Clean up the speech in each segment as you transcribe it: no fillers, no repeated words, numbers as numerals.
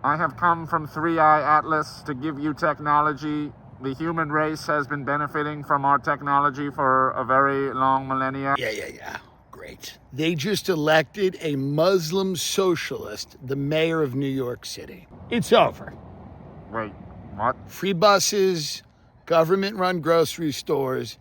I have come from 3i Atlas to give you technology. The human race has been benefiting from our technology for a very long millennia. Yeah. Great. They just elected a Muslim socialist, the mayor of New York City. It's over. Wait, what? Free buses, government-run grocery stores.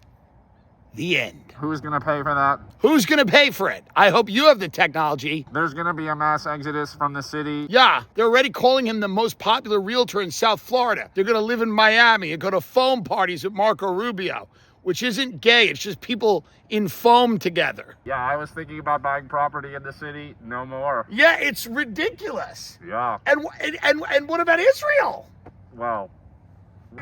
The end. Who's gonna pay for that? Who's gonna pay for it? I hope you have the technology. There's gonna be a mass exodus from the city. Yeah, they're already calling him the most popular realtor in South Florida. They're gonna live in Miami and go to foam parties with Marco Rubio, which isn't gay, it's just people in foam together. Yeah, I was thinking about buying property in the city. No more. Yeah, it's ridiculous. Yeah. And what about Israel? Well,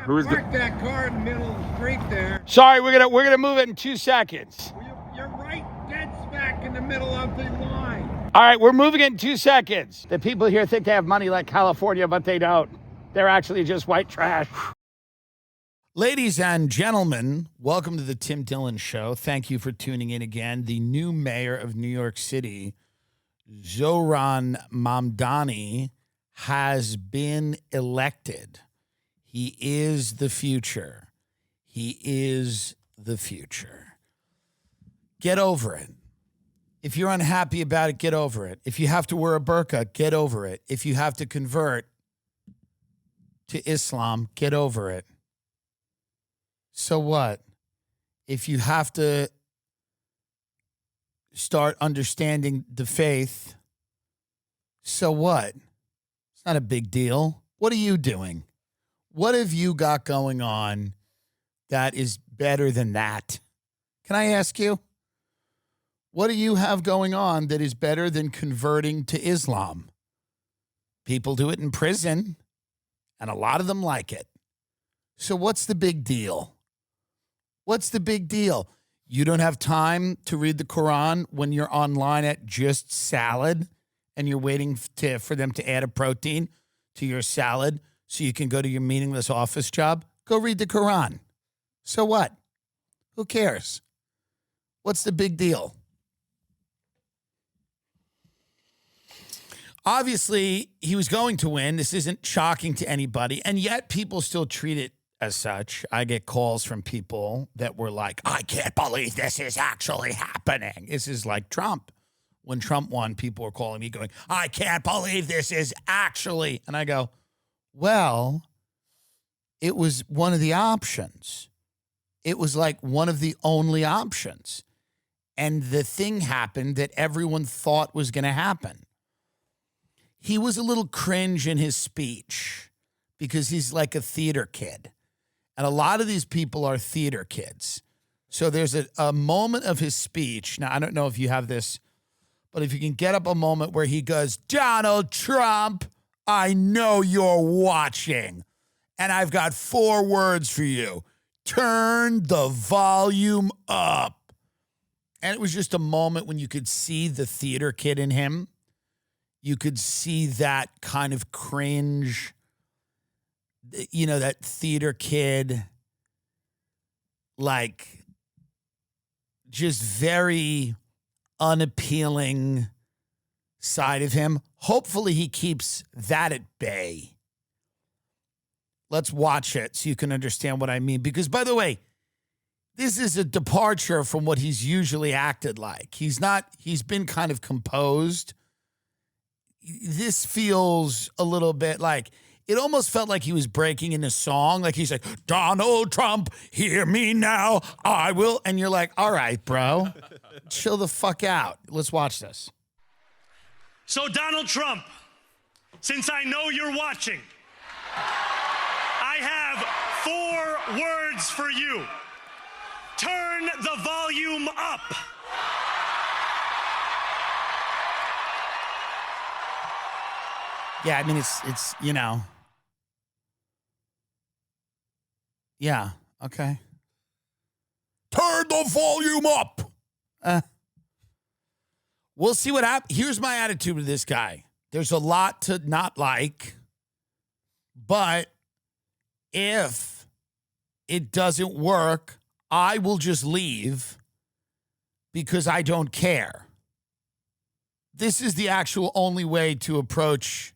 who's Park that car in the middle of the street there. Sorry, we're gonna move it in 2 seconds. You're right dead smack in the middle of the line. All right, we're moving it in 2 seconds. The people here think they have money like California, but they don't. They're actually just white trash. Ladies and gentlemen, welcome to the Tim Dillon Show. Thank you for tuning in again. The new mayor of New York City, Zohran Mamdani, has been elected. He is the future. He is the future. Get over it. If you're unhappy about it, get over it. If you have to wear a burqa, get over it. If you have to convert to Islam, get over it. So what? If you have to start understanding the faith, so what? It's not a big deal. What are you doing? What have you got going on that is better than that? Can I ask you? What do you have going on that is better than converting to Islam? People do it in prison, and a lot of them like it. So what's the big deal? What's the big deal? You don't have time to read the Quran when you're online at Just Salad and you're waiting for them to add a protein to your salad so you can go to your meaningless office job? Go read the Quran. So what? Who cares? What's the big deal? Obviously, he was going to win. This isn't shocking to anybody, and yet people still treat it as such. I get calls from people that were like, I can't believe this is actually happening. This is like Trump. When Trump won, people were calling me going, I can't believe this is actually. And I go, well, it was one of the options. It was like one of the only options. And the thing happened that everyone thought was going to happen. He was a little cringe in his speech because he's like a theater kid. And a lot of these people are theater kids. So there's a moment of his speech. Now, I don't know if you have this, but if you can get up a moment where he goes, Donald Trump, I know you're watching. And I've got 4 words for you. Turn the volume up. And it was just a moment when you could see the theater kid in him. You could see that kind of cringe, you know, that theater kid, like just very unappealing side of him. Hopefully he keeps that at bay. Let's watch it so you can understand what I mean. Because, by the way, this is a departure from what he's usually acted like. He's been kind of composed. This feels a little bit like, it almost felt like he was breaking into song. Like he's like, Donald Trump, hear me now, I will. And you're like, all right, bro, chill the fuck out. Let's watch this. So Donald Trump, since I know you're watching, I have 4 words for you. Turn the volume up. Yeah, I mean, it's you know. Yeah, okay. Turn the volume up. We'll see what happens. Here's my attitude with this guy. There's a lot to not like, but if it doesn't work, I will just leave because I don't care. This is the actual only way to approach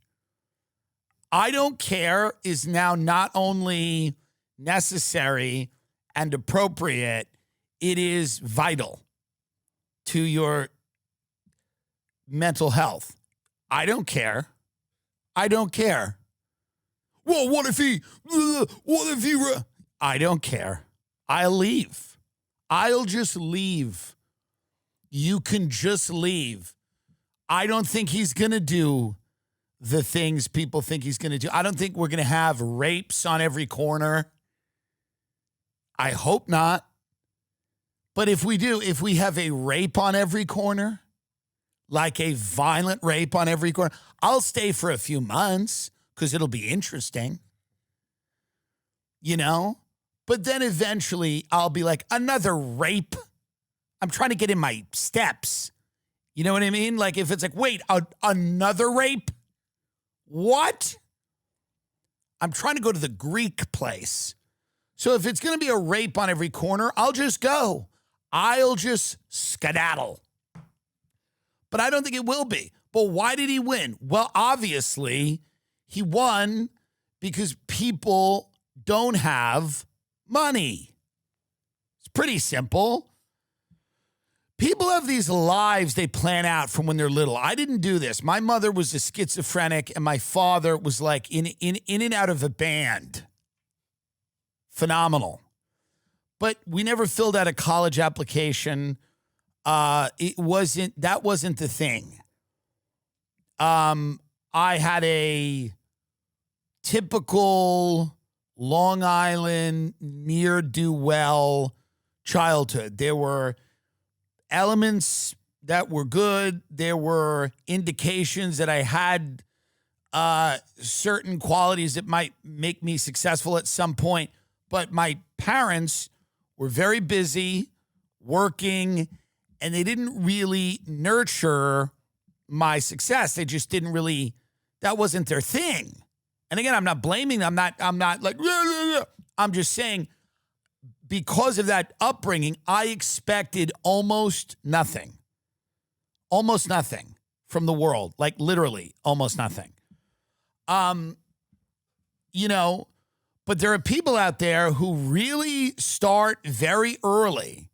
I don't care is now not only necessary and appropriate, it is vital to your mental health. I don't care. I don't care. Well, what if he, I don't care. I'll leave. I'll just leave. You can just leave. I don't think he's going to do the things people think he's going to do. I don't think we're going to have rapes on every corner. I hope not. But if we do, if we have a rape on every corner, like a violent rape on every corner, I'll stay for a few months because it'll be interesting, you know? But then eventually I'll be like, another rape? I'm trying to get in my steps. You know what I mean? Like if it's like, wait, another rape? What? I'm trying to go to the Greek place. So if it's going to be a rape on every corner, I'll just go. I'll just skedaddle. But I don't think it will be. But why did he win? Well, obviously, he won because people don't have money. It's pretty simple. People have these lives they plan out from when they're little. I didn't do this. My mother was a schizophrenic, and my father was like in and out of a band. Phenomenal. But we never filled out a college application. That wasn't the thing. I had a typical Long Island ne'er-do-well childhood. There were elements that were good. There were indications that I had certain qualities that might make me successful at some point. But my parents were very busy working, and they didn't really nurture my success. They just didn't really, that wasn't their thing. And again, I'm not blaming them. I'm not like, I'm just saying, because of that upbringing, I expected almost nothing from the world, like literally almost nothing. You know, but there are people out there who really start very early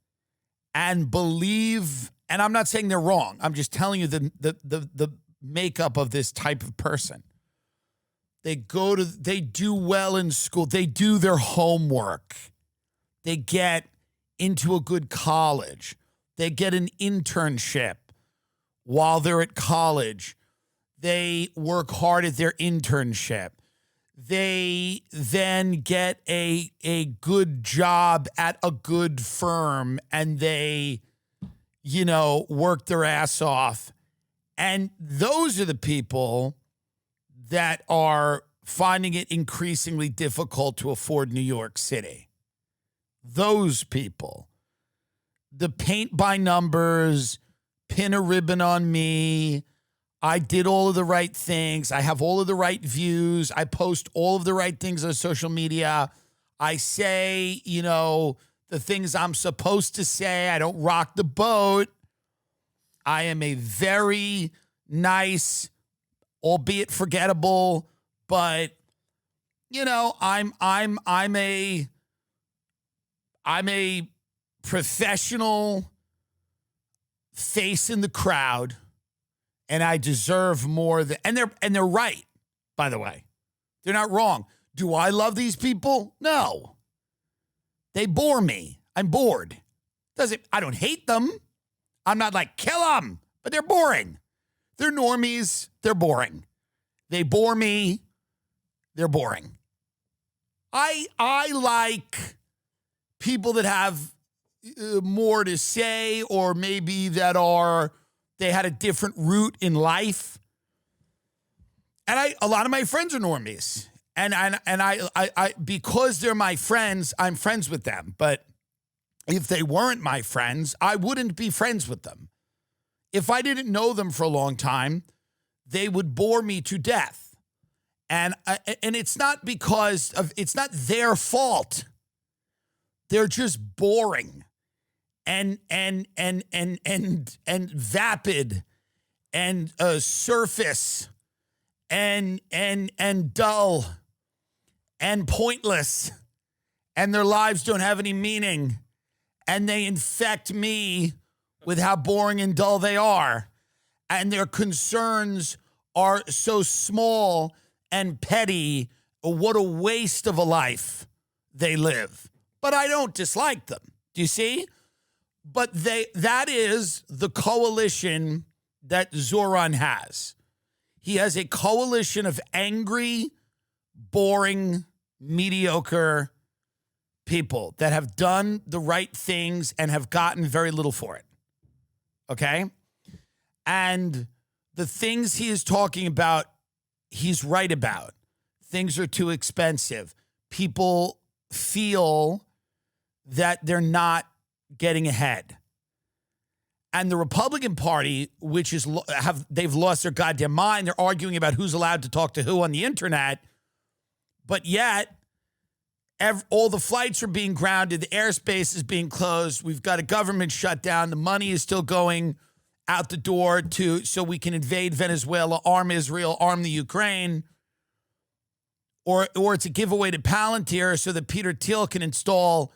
and believe, and I'm not saying they're wrong. I'm just telling you the makeup of this type of person. They do well in school. They do their homework. They get into a good college. They get an internship while they're at college. They work hard at their internship. They then get a good job at a good firm, and they, you know, work their ass off. And those are the people that are finding it increasingly difficult to afford New York City. Those people. The paint by numbers, pin a ribbon on me. I did all of the right things. I have all of the right views. I post all of the right things on social media. I say, you know, the things I'm supposed to say. I don't rock the boat. I am a very nice, albeit forgettable, but you know, I'm a professional face in the crowd, and I deserve more than, and they're right, by the way. They're not wrong. Do I love these people? No. They bore me. I'm bored. I don't hate them. I'm not like, kill them, but they're boring. They're normies. They're boring. They bore me. They're boring. I like people that have more to say, or maybe that they had a different route in life. And a lot of my friends are normies. And I because they're my friends, I'm friends with them. But if they weren't my friends, I wouldn't be friends with them. If I didn't know them for a long time, they would bore me to death. And it's not it's not their fault. They're just boring and vapid and surface and dull and pointless, and their lives don't have any meaning, and they infect me with how boring and dull they are, and their concerns are so small and petty. What a waste of a life they live. But I don't dislike them. Do you see? But that is the coalition that Zohran has. He has a coalition of angry, boring, mediocre people that have done the right things and have gotten very little for it. Okay? And the things he is talking about, he's right about. Things are too expensive. People feel that they're not getting ahead. And the Republican Party, which is they've lost their goddamn mind. They're arguing about who's allowed to talk to who on the internet. But yet, all the flights are being grounded. The airspace is being closed. We've got a government shutdown. The money is still going out the door so we can invade Venezuela, arm Israel, arm the Ukraine. Or it's a giveaway to Palantir so that Peter Thiel can install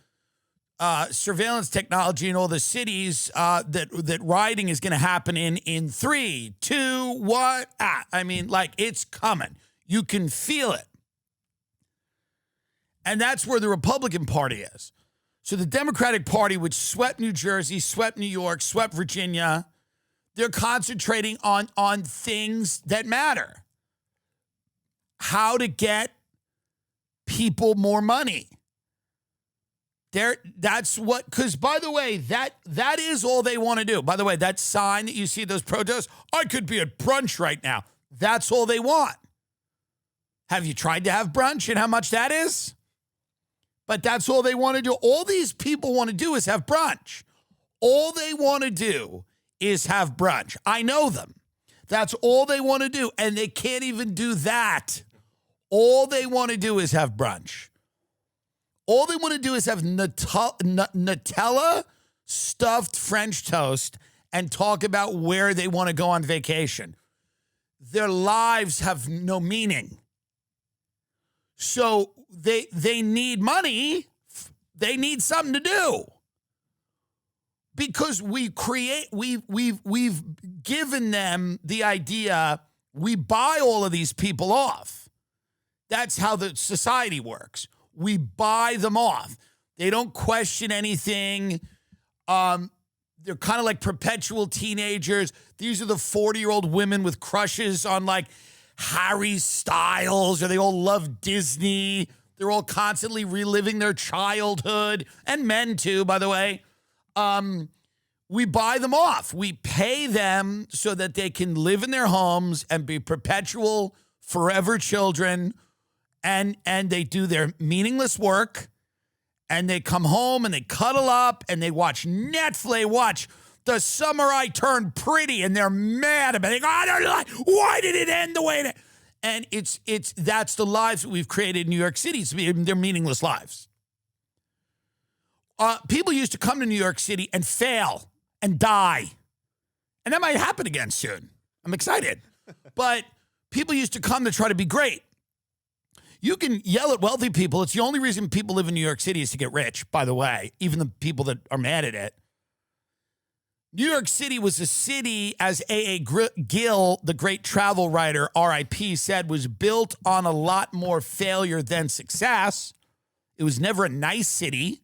surveillance technology in all the cities that rioting is going to happen in 3, 2, 1. I mean, like, it's coming. You can feel it. And that's where the Republican Party is. So the Democratic Party, which swept New Jersey, swept New York, swept Virginia, they're concentrating on things that matter. How to get people more money. That's what, because by the way, that is all they want to do. By the way, that sign that you see, those protests, I could be at brunch right now. That's all they want. Have you tried to have brunch and how much that is? But that's all they want to do. All these people want to do is have brunch. All they want to do is have brunch. I know them. That's all they want to do. And they can't even do that. All they want to do is have brunch. All they want to do is have Nutella stuffed French toast and talk about where they want to go on vacation. Their lives have no meaning. So they need money. They need something to do. Because we've given them the idea we buy all of these people off. That's how the society works. We buy them off. They don't question anything. They're kind of like perpetual teenagers. These are the 40-year-old women with crushes on like Harry Styles, or they all love Disney. They're all constantly reliving their childhood, and men too, by the way. We buy them off. We pay them so that they can live in their homes and be perpetual, forever children. And they do their meaningless work, and they come home and they cuddle up and they watch Netflix, watch The Summer I Turned Pretty, and they're mad about it. They go, I don't know, why did it end the way it? And that's the lives that we've created in New York City. They're meaningless lives. People used to come to New York City and fail and die, and that might happen again soon. I'm excited, but people used to come to try to be great. You can yell at wealthy people. It's the only reason people live in New York City is to get rich, by the way, even the people that are mad at it. New York City was a city, as A.A. Gill, the great travel writer, R.I.P., said, was built on a lot more failure than success. It was never a nice city.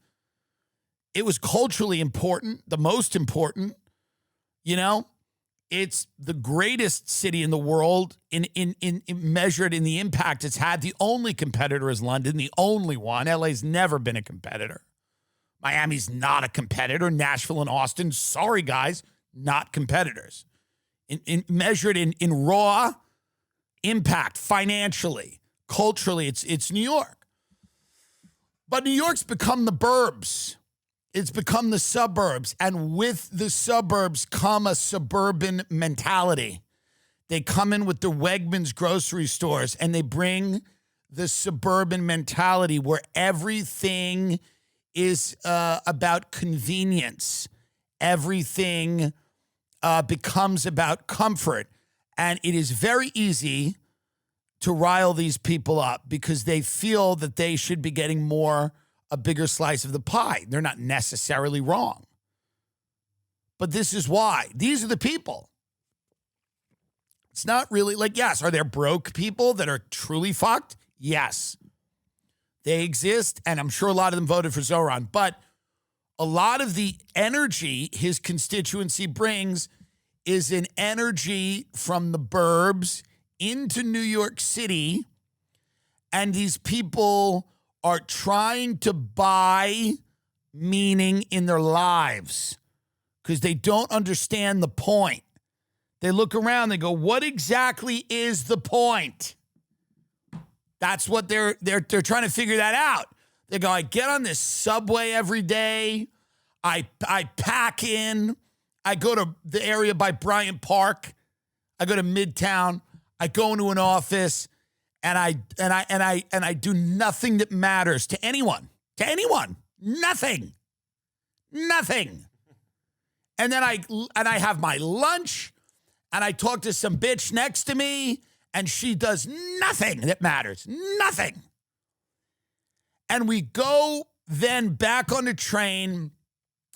It was culturally important, the most important. You know, it's the greatest city in the world in measured in the impact it's had. The only competitor is London, the only one. LA's never been a competitor. Miami's not a competitor. Nashville and Austin, sorry guys, not competitors. Measured in raw impact, financially, culturally, it's New York. But New York's become the burbs. It's become the suburbs. And with the suburbs come a suburban mentality. They come in with the Wegmans grocery stores and they bring the suburban mentality where everything is about convenience. Everything becomes about comfort. And it is very easy to rile these people up because they feel that they should be getting a bigger slice of the pie. They're not necessarily wrong. But this is why. These are the people. It's not really like, yes, are there broke people that are truly fucked? Yes. They exist, and I'm sure a lot of them voted for Zohran. But a lot of the energy his constituency brings is an energy from the burbs into New York City, and these people are trying to buy meaning in their lives because they don't understand the point. They look around, they go, what exactly is the point? That's what they're trying to figure that out. They go, I get on this subway every day. I pack in. I go to the area by Bryant Park. I go to Midtown. I go into an office, and I do nothing that matters to anyone. To anyone. Nothing. Nothing. And then I have my lunch, and I talk to some bitch next to me, and she does nothing that matters. Nothing. And we go then back on the train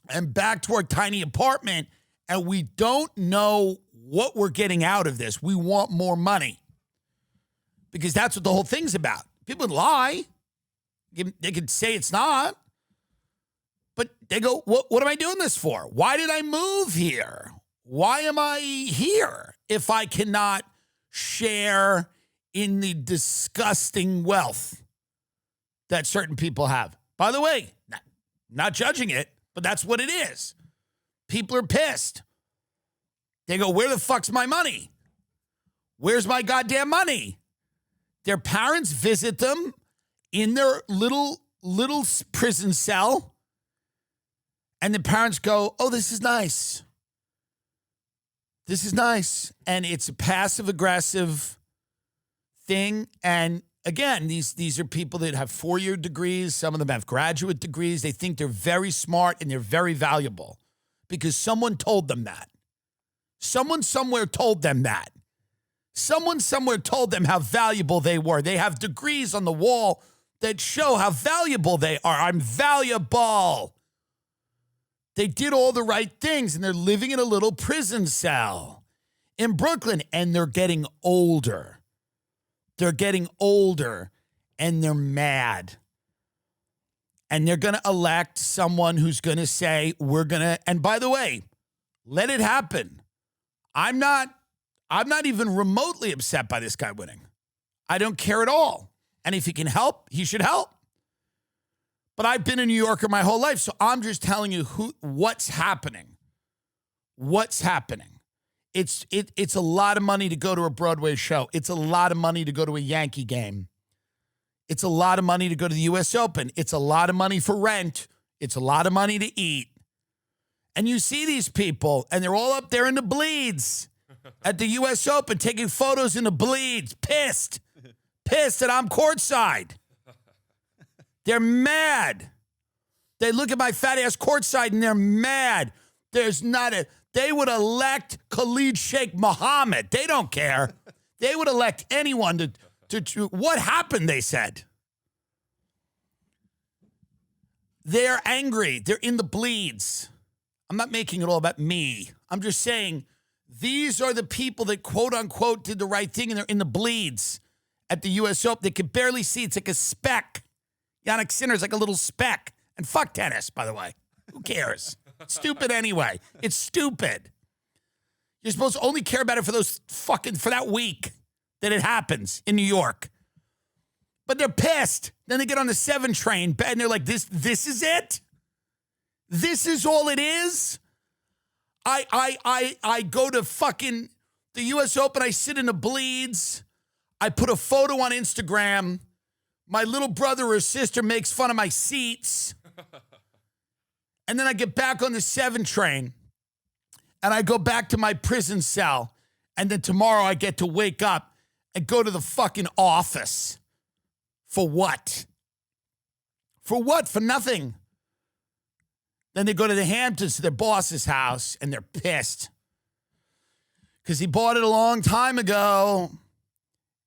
and back to our tiny apartment, and we don't know what we're getting out of this. We want more money because that's what the whole thing's about. People lie. They could say it's not, but they go, what am I doing this for? Why did I move here? Why am I here if I cannot share in the disgusting wealth that certain people have? By the way, not judging it, but that's what it is. People are pissed. They go, where the fuck's my money? Where's my goddamn money? Their parents visit them in their little prison cell, and the parents go, oh, this is nice. This is nice. And it's a passive-aggressive thing. And again, these are people that have 4-year degrees. Some of them have graduate degrees. They think they're very smart and they're very valuable because someone told them that. Someone somewhere told them that. Someone somewhere told them how valuable they were. They have degrees on the wall that show how valuable they are. I'm valuable. They did all the right things, and they're living in a little prison cell in Brooklyn, and they're getting older. They're getting older, and they're mad. And they're going to elect someone who's going to say, and by the way, let it happen. I'm not even remotely upset by this guy winning. I don't care at all. And if he can help, he should help. But I've been a New Yorker my whole life, so I'm just telling you what's happening. What's happening? It's a lot of money to go to a Broadway show. It's a lot of money to go to a Yankee game. It's a lot of money to go to the U.S. Open. It's a lot of money for rent. It's a lot of money to eat. And you see these people, and they're all up there in the bleeds at the U.S. Open taking photos in the bleeds, pissed that I'm courtside. They're mad. They look at my fat ass courtside and they're mad. They would elect Khalid Sheikh Mohammed. They don't care. They would elect anyone to what happened, they said. They're angry. They're in the bleeds. I'm not making it all about me. I'm just saying these are the people that quote unquote did the right thing and they're in the bleeds at the U.S. Open. They can barely see. It's like a speck. Yannick Sinner's like a little speck. And fuck tennis, by the way. Who cares? It's stupid anyway. It's stupid. You're supposed to only care about it for that week that it happens in New York. But they're pissed. Then they get on the 7 train and they're like, this is it? This is all it is? I go to fucking the U.S. Open. I sit in the bleeds. I put a photo on Instagram. My little brother or sister makes fun of my seats. And then I get back on the 7 train and I go back to my prison cell. And then tomorrow I get to wake up and go to the fucking office. For what? For what? For nothing. Then they go to the Hamptons to their boss's house and they're pissed. Because he bought it a long time ago.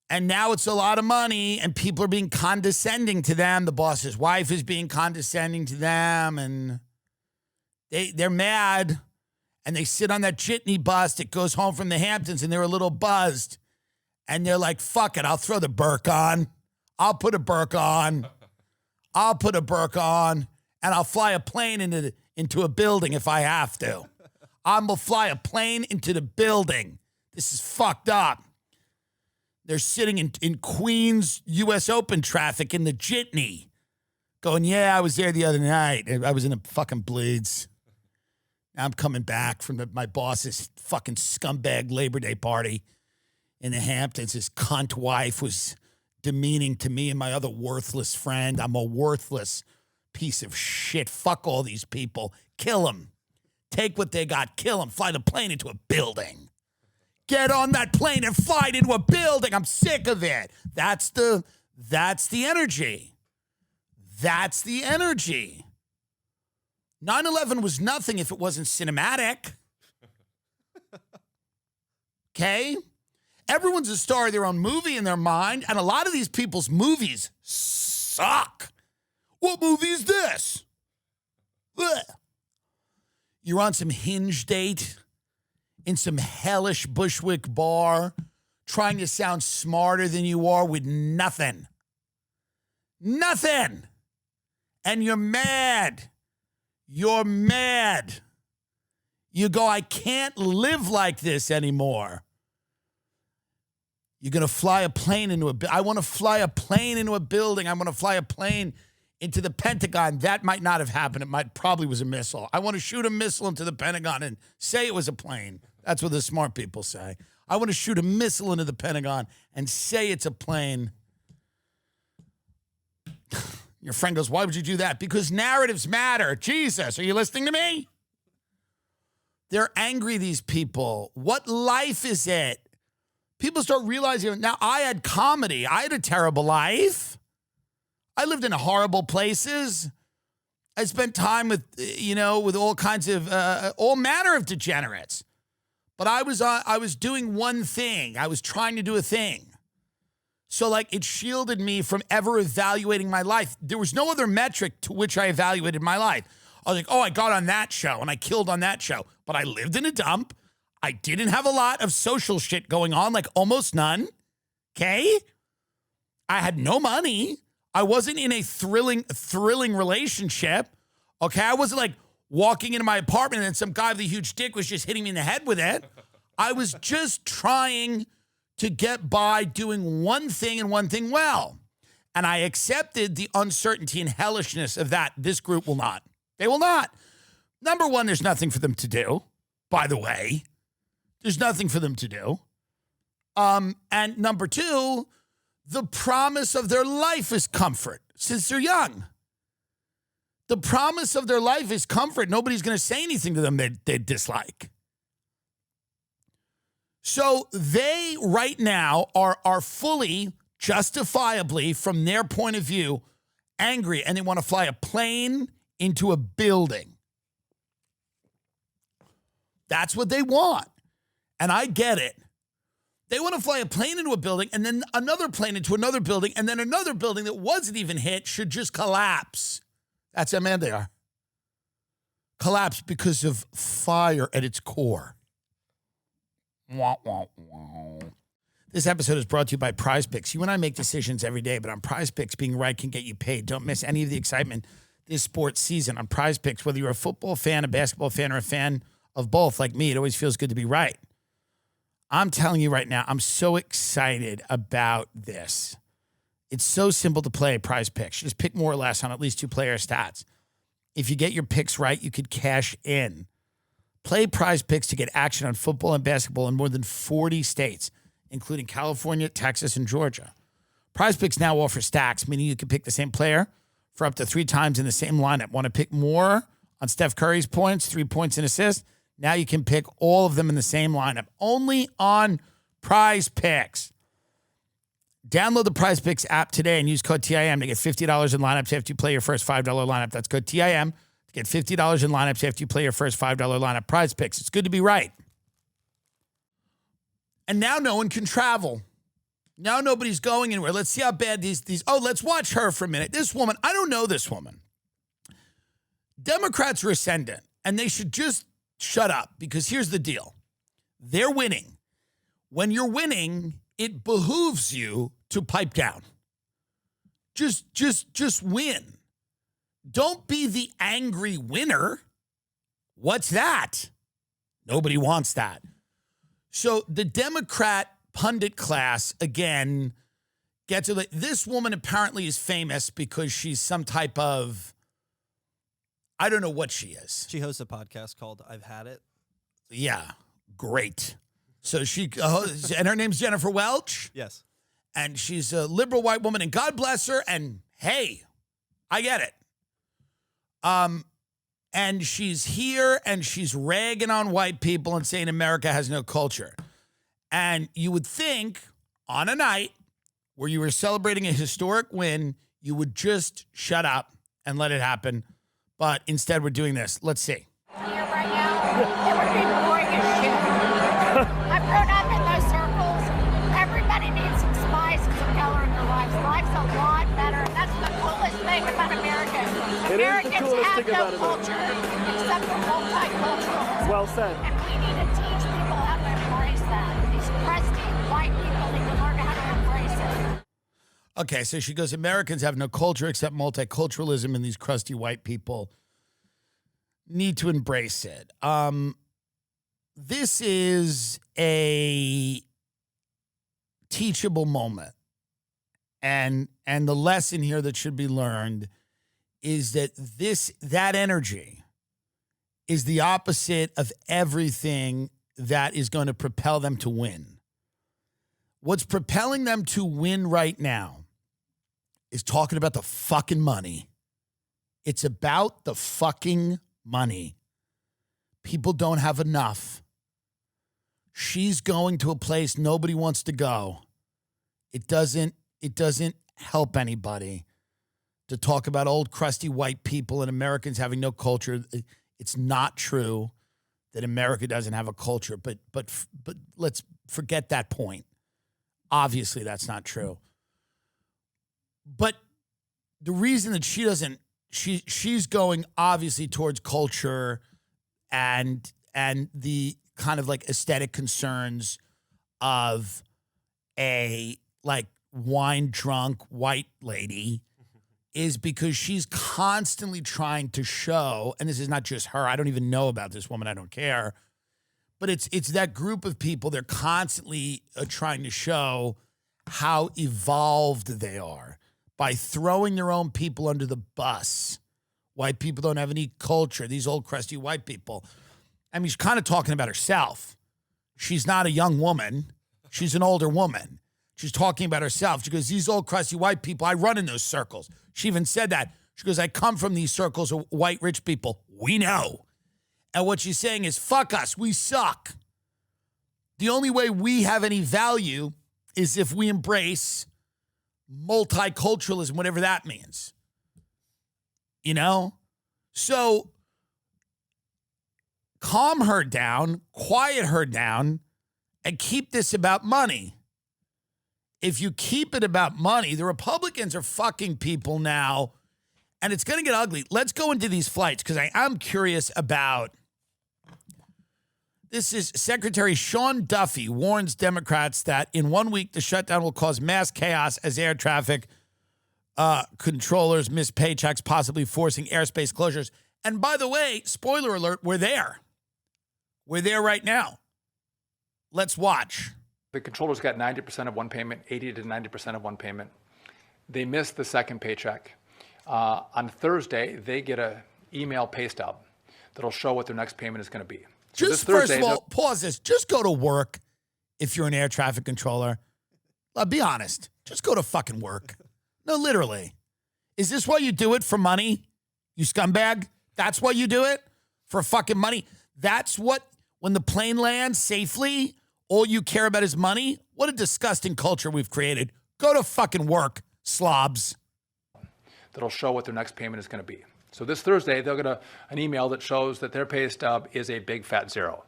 And now it's a lot of money, and people are being condescending to them. The boss's wife is being condescending to them, and they're mad. And they sit on that jitney bus that goes home from the Hamptons, and they're a little buzzed. And they're like, fuck it, I'll throw the Burke on. I'll put a Burke on. I'll put a Burke on, and I'll fly a plane into a building if I have to. I'm going to fly a plane into the building. This is fucked up. They're sitting in Queens U.S. Open traffic in the jitney going, yeah, I was there the other night. I was in the fucking bleeds. Now I'm coming back from my boss's fucking scumbag Labor Day party in the Hamptons. His cunt wife was demeaning to me and my other worthless friend. I'm a worthless piece of shit. Fuck all these people. Kill them. Take what they got. Kill them. Fly the plane into a building. Get on that plane and fly it into a building. I'm sick of it. That's the energy. That's the energy. 9/11 was nothing if it wasn't cinematic. Okay? Everyone's a star of their own movie in their mind, and a lot of these people's movies suck. What movie is this? Ugh. You're on some Hinge date in some hellish Bushwick bar, trying to sound smarter than you are with nothing. Nothing. And you're mad. You're mad. You go, I can't live like this anymore. You're going to fly a plane into I want to fly a plane into a building. I want to fly a plane into the Pentagon. That might not have happened. It probably was a missile. I want to shoot a missile into the Pentagon and say it was a plane. That's what the smart people say. I want to shoot a missile into the Pentagon and say it's a plane. Your friend goes, why would you do that? Because narratives matter. Jesus, are you listening to me? They're angry, these people. What life is it? People start realizing, now I had comedy. I had a terrible life. I lived in horrible places. I spent time with all kinds of, all manner of degenerates. But I was doing one thing. I was trying to do a thing. So it shielded me from ever evaluating my life. There was no other metric to which I evaluated my life. I was like, oh, I got on that show and I killed on that show. But I lived in a dump. I didn't have a lot of social shit going on, almost none. Okay? I had no money. I wasn't in a thrilling relationship. Okay? I wasn't walking into my apartment and some guy with a huge dick was just hitting me in the head with it. I was just trying to get by doing one thing and one thing well. And I accepted the uncertainty and hellishness of that. This group will not. They will not. Number one, there's nothing for them to do, by the way. There's nothing for them to do. And number two, the promise of their life is comfort since they're young. The promise of their life is comfort. Nobody's going to say anything to them they dislike. So they right now are fully, justifiably, from their point of view, angry, and they want to fly a plane into a building. That's what they want. And I get it. They want to fly a plane into a building and then another plane into another building and then another building that wasn't even hit should just collapse. That's how mad they are. Collapse because of fire at its core. Wah, wah, wah. This episode is brought to you by Prize Picks. You and I make decisions every day, but on Prize Picks, being right can get you paid. Don't miss any of the excitement this sports season on Prize Picks. Whether you're a football fan, a basketball fan, or a fan of both like me, it always feels good to be right. I'm telling you right now, I'm so excited about this. It's so simple to play Prize Picks. Just pick more or less on at least two player stats. If you get your picks right, you could cash in. Play Prize Picks to get action on football and basketball in more than 40 states, including California, Texas, and Georgia. Prize Picks now offers stacks, meaning you can pick the same player for up to 3 times in the same lineup. Want to pick more on Steph Curry's points, 3 points and assists? Now you can pick all of them in the same lineup, only on Prize Picks. Download the Prize Picks app today and use code TIM to get $50 in lineups after you play your first $5 lineup. That's code TIM to get $50 in lineups after you play your first $5 lineup. Prize Picks. It's good to be right. And now no one can travel. Now nobody's going anywhere. Let's see how bad these. Oh, let's watch her for a minute. This woman, I don't know this woman. Democrats are ascendant, and they should just shut up because here's the deal. They're winning. When you're winning, it behooves you to pipe down. Just win. Don't be the angry winner. What's that? Nobody wants that. So the Democrat pundit class, again, gets to this woman apparently is famous because she's some type of, I don't know what she is. She hosts a podcast called I've Had It. Yeah, great. So she, and her name's Jennifer Welch. Yes. And she's a liberal white woman, and God bless her. And hey, I get it. And she's here and she's ragging on white people and saying America has no culture. And you would think on a night where you were celebrating a historic win, you would just shut up and let it happen. But instead, we're doing this. Let's see. Here right now, it would be boring as shit. I've grown up in those circles. Everybody needs some spice and some color in their lives. Life's a lot better. That's the coolest thing about America. Americans have no culture except for multiculturalism. Well said. And we need to teach people how to embrace that. These crusty white people need to learn how to embrace it. Okay, so she goes, Americans have no culture except multiculturalism, and these crusty white people need to embrace it. This is a teachable moment. And the lesson here that should be learned is that that energy is the opposite of everything that is going to propel them to win. What's propelling them to win right now is talking about the fucking money. It's about the fucking money. People don't have enough. She's going to a place nobody wants to go. It doesn't help anybody to talk about old crusty white people and Americans having no culture. It's not true that America doesn't have a culture, but let's forget that point. Obviously, that's not true. But the reason that she's going obviously towards culture and the kind of like aesthetic concerns of a like wine drunk white lady is because she's constantly trying to show, and this is not just her, I don't even know about this woman, I don't care, but it's that group of people, they're constantly trying to show how evolved they are by throwing their own people under the bus. White people don't have any culture, these old crusty white people. I mean, she's kind of talking about herself. She's not a young woman. She's an older woman. She's talking about herself. She goes, these old crusty white people, I run in those circles. She even said that. She goes, I come from these circles of white rich people. We know. And what she's saying is, fuck us, we suck. The only way we have any value is if we embrace multiculturalism, whatever that means. You know? So calm her down, quiet her down, and keep this about money. If you keep it about money, the Republicans are fucking people now, and it's going to get ugly. Let's go into these flights because I am curious about. This is Secretary Sean Duffy warns Democrats that in 1 week, the shutdown will cause mass chaos as air traffic controllers miss paychecks, possibly forcing airspace closures. And by the way, spoiler alert, we're there. We're there right now. Let's watch. The controllers got 90% of one payment, 80 to 90% of one payment. They missed the second paycheck. On Thursday, they get an email pay stub that'll show what their next payment is going to be. So Just first of all, pause this. Just go to work if you're an air traffic controller. Be honest. Just go to fucking work. No, literally. Is this why you do it, for money? You scumbag? That's why you do it? For fucking money? That's what, when the plane lands safely, all you care about is money? What a disgusting culture we've created. Go to fucking work, slobs. That'll show what their next payment is going to be. So this Thursday, they'll get an email that shows that their pay stub is a big fat zero.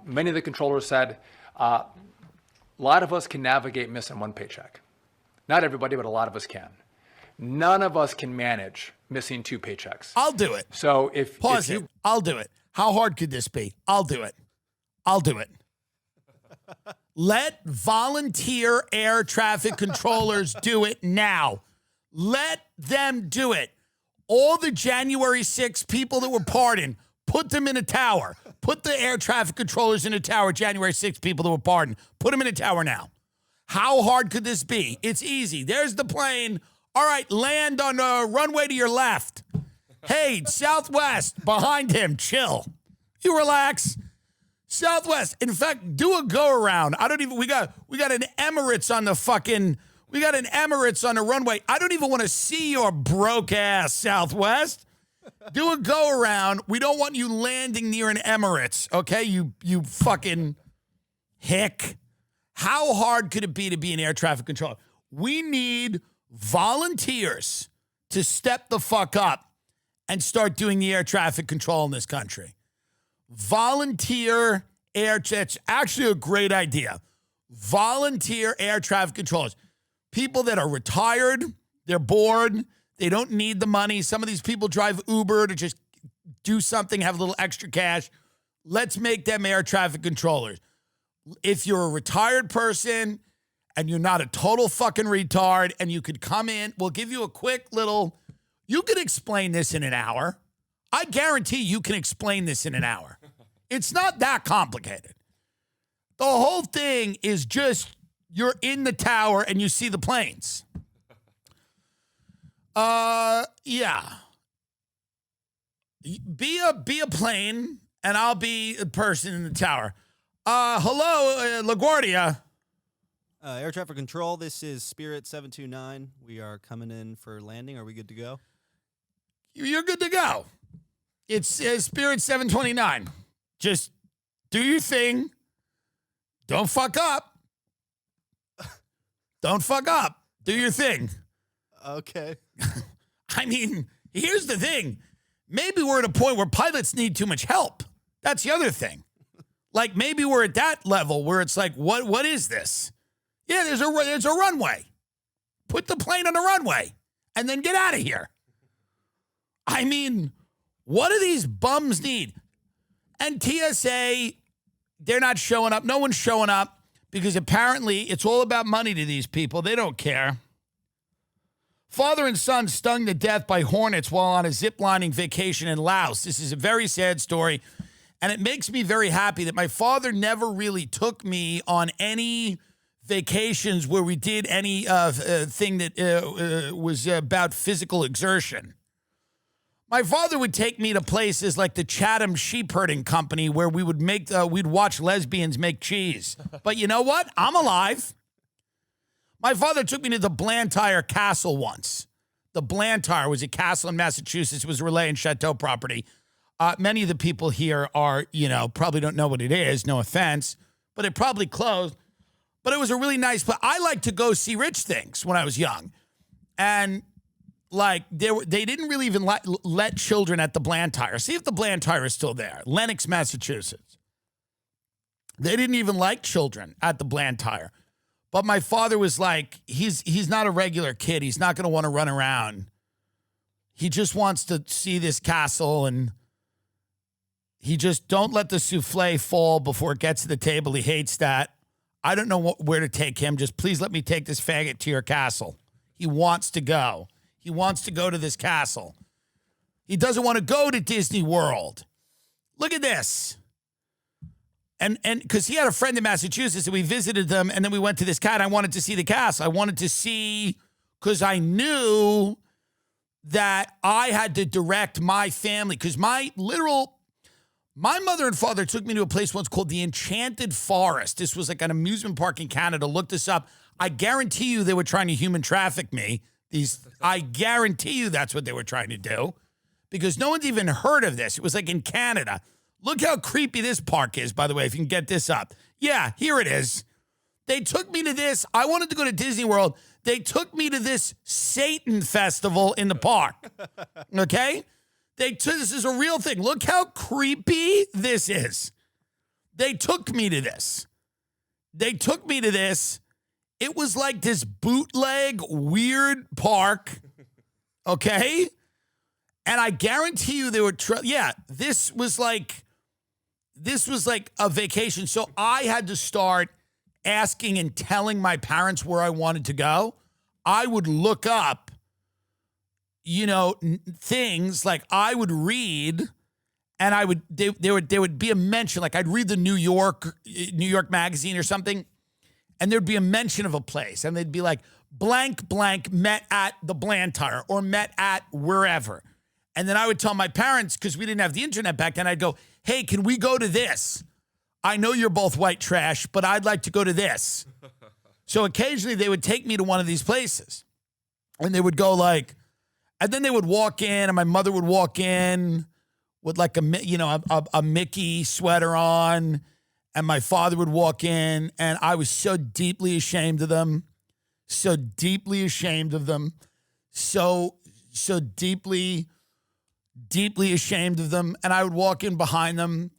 Many of the controllers said, A lot of us can navigate missing one paycheck. Not everybody, but a lot of us can. None of us can manage missing 2 paychecks. I'll do it. So if Pause if it. I'll do it. How hard could this be? I'll do it. I'll do it. Let volunteer air traffic controllers do it now. Let them do it. All the January 6th people that were pardoned, put them in a tower. Put the air traffic controllers in a tower, January 6th people that were pardoned. Put them in a tower now. How hard could this be? It's easy. There's the plane. All right, land on the runway to your left. Hey, Southwest, behind him, chill. You relax. Southwest. In fact, do a go around. We got an Emirates on the runway. I don't even want to see your broke ass, Southwest. Do a go around. We don't want you landing near an Emirates, okay? You fucking hick. How hard could it be to be an air traffic controller? We need volunteers to step the fuck up and start doing the air traffic control in this country. Volunteer it's actually a great idea. Volunteer air traffic controllers. People that are retired, they're bored, they don't need the money. Some of these people drive Uber to just do something, have a little extra cash. Let's make them air traffic controllers. If you're a retired person and you're not a total fucking retard and you could come in, we'll give you a quick little, you can explain this in an hour. I guarantee you can explain this in an hour. It's not that complicated. The whole thing is just you're in the tower and you see the planes. Yeah. Be a plane and I'll be a person in the tower. Hello, LaGuardia. Air traffic control, this is Spirit 729. We are coming in for landing. Are we good to go? You're good to go. It's Spirit 729. Just do your thing. Don't fuck up. Don't fuck up. Do your thing. Okay. I mean, here's the thing. Maybe we're at a point where pilots need too much help. That's the other thing. Like maybe we're at that level where it's like, what is this? Yeah, there's a runway. Put the plane on a runway and then get out of here. I mean, what do these bums need? And TSA, they're not showing up. No one's showing up because apparently it's all about money to these people. They don't care. Father and son stung to death by hornets while on a ziplining vacation in Laos. This is a very sad story. And it makes me very happy that my father never really took me on any vacations where we did any thing that was about physical exertion. My father would take me to places like the Chatham Sheep Herding Company where we would we'd watch lesbians make cheese. But you know what? I'm alive. My father took me to the Blantyre Castle once. The Blantyre was a castle in Massachusetts. It was a Relais and Chateau property. Many of the people here are, probably don't know what it is. No offense, but it probably closed. But it was a really nice place. I like to go see rich things when I was young. And they didn't really even let children at the Blantyre. See if the Blantyre is still there. Lenox, Massachusetts. They didn't even like children at the Blantyre. But my father was like, he's not a regular kid. He's not going to want to run around. He just wants to see this castle, and he just don't let the souffle fall before it gets to the table. He hates that. I don't know where to take him. Just please let me take this faggot to your castle. He wants to go. He wants to go to this castle. He doesn't want to go to Disney World. Look at this. And because he had a friend in Massachusetts and we visited them and then we went to this cat. I wanted to see the castle. I wanted to see, because I knew that I had to direct my family. Because my mother and father took me to a place once called the Enchanted Forest. This was like an amusement park in Canada. Look this up. I guarantee you they were trying to human traffic me. I guarantee you that's what they were trying to do. Because no one's even heard of this. It was like in Canada. Look how creepy this park is, by the way, if you can get this up. Yeah, here it is. They took me to this. I wanted to go to Disney World. They took me to this Satan festival in the park. Okay? This is a real thing. Look how creepy this is. They took me to this. they took me to this. It was like this bootleg weird park, okay? And I guarantee you there were, this was like a vacation. So I had to start asking and telling my parents where I wanted to go. I would look up, things like I would read, and there would be a mention, like I'd read the New York magazine or something, and there'd be a mention of a place, and they'd be like, blank, blank, met at the Blantyre or met at wherever. And then I would tell my parents, because we didn't have the internet back then, I'd go, hey, can we go to this? I know you're both white trash, but I'd like to go to this. So occasionally they would take me to one of these places, and they would go and then they would walk in, and my mother would walk in with like a Mickey sweater on, and my father would walk in, and I was so deeply ashamed of them, so deeply ashamed of them, so deeply ashamed of them. And I would walk in behind them,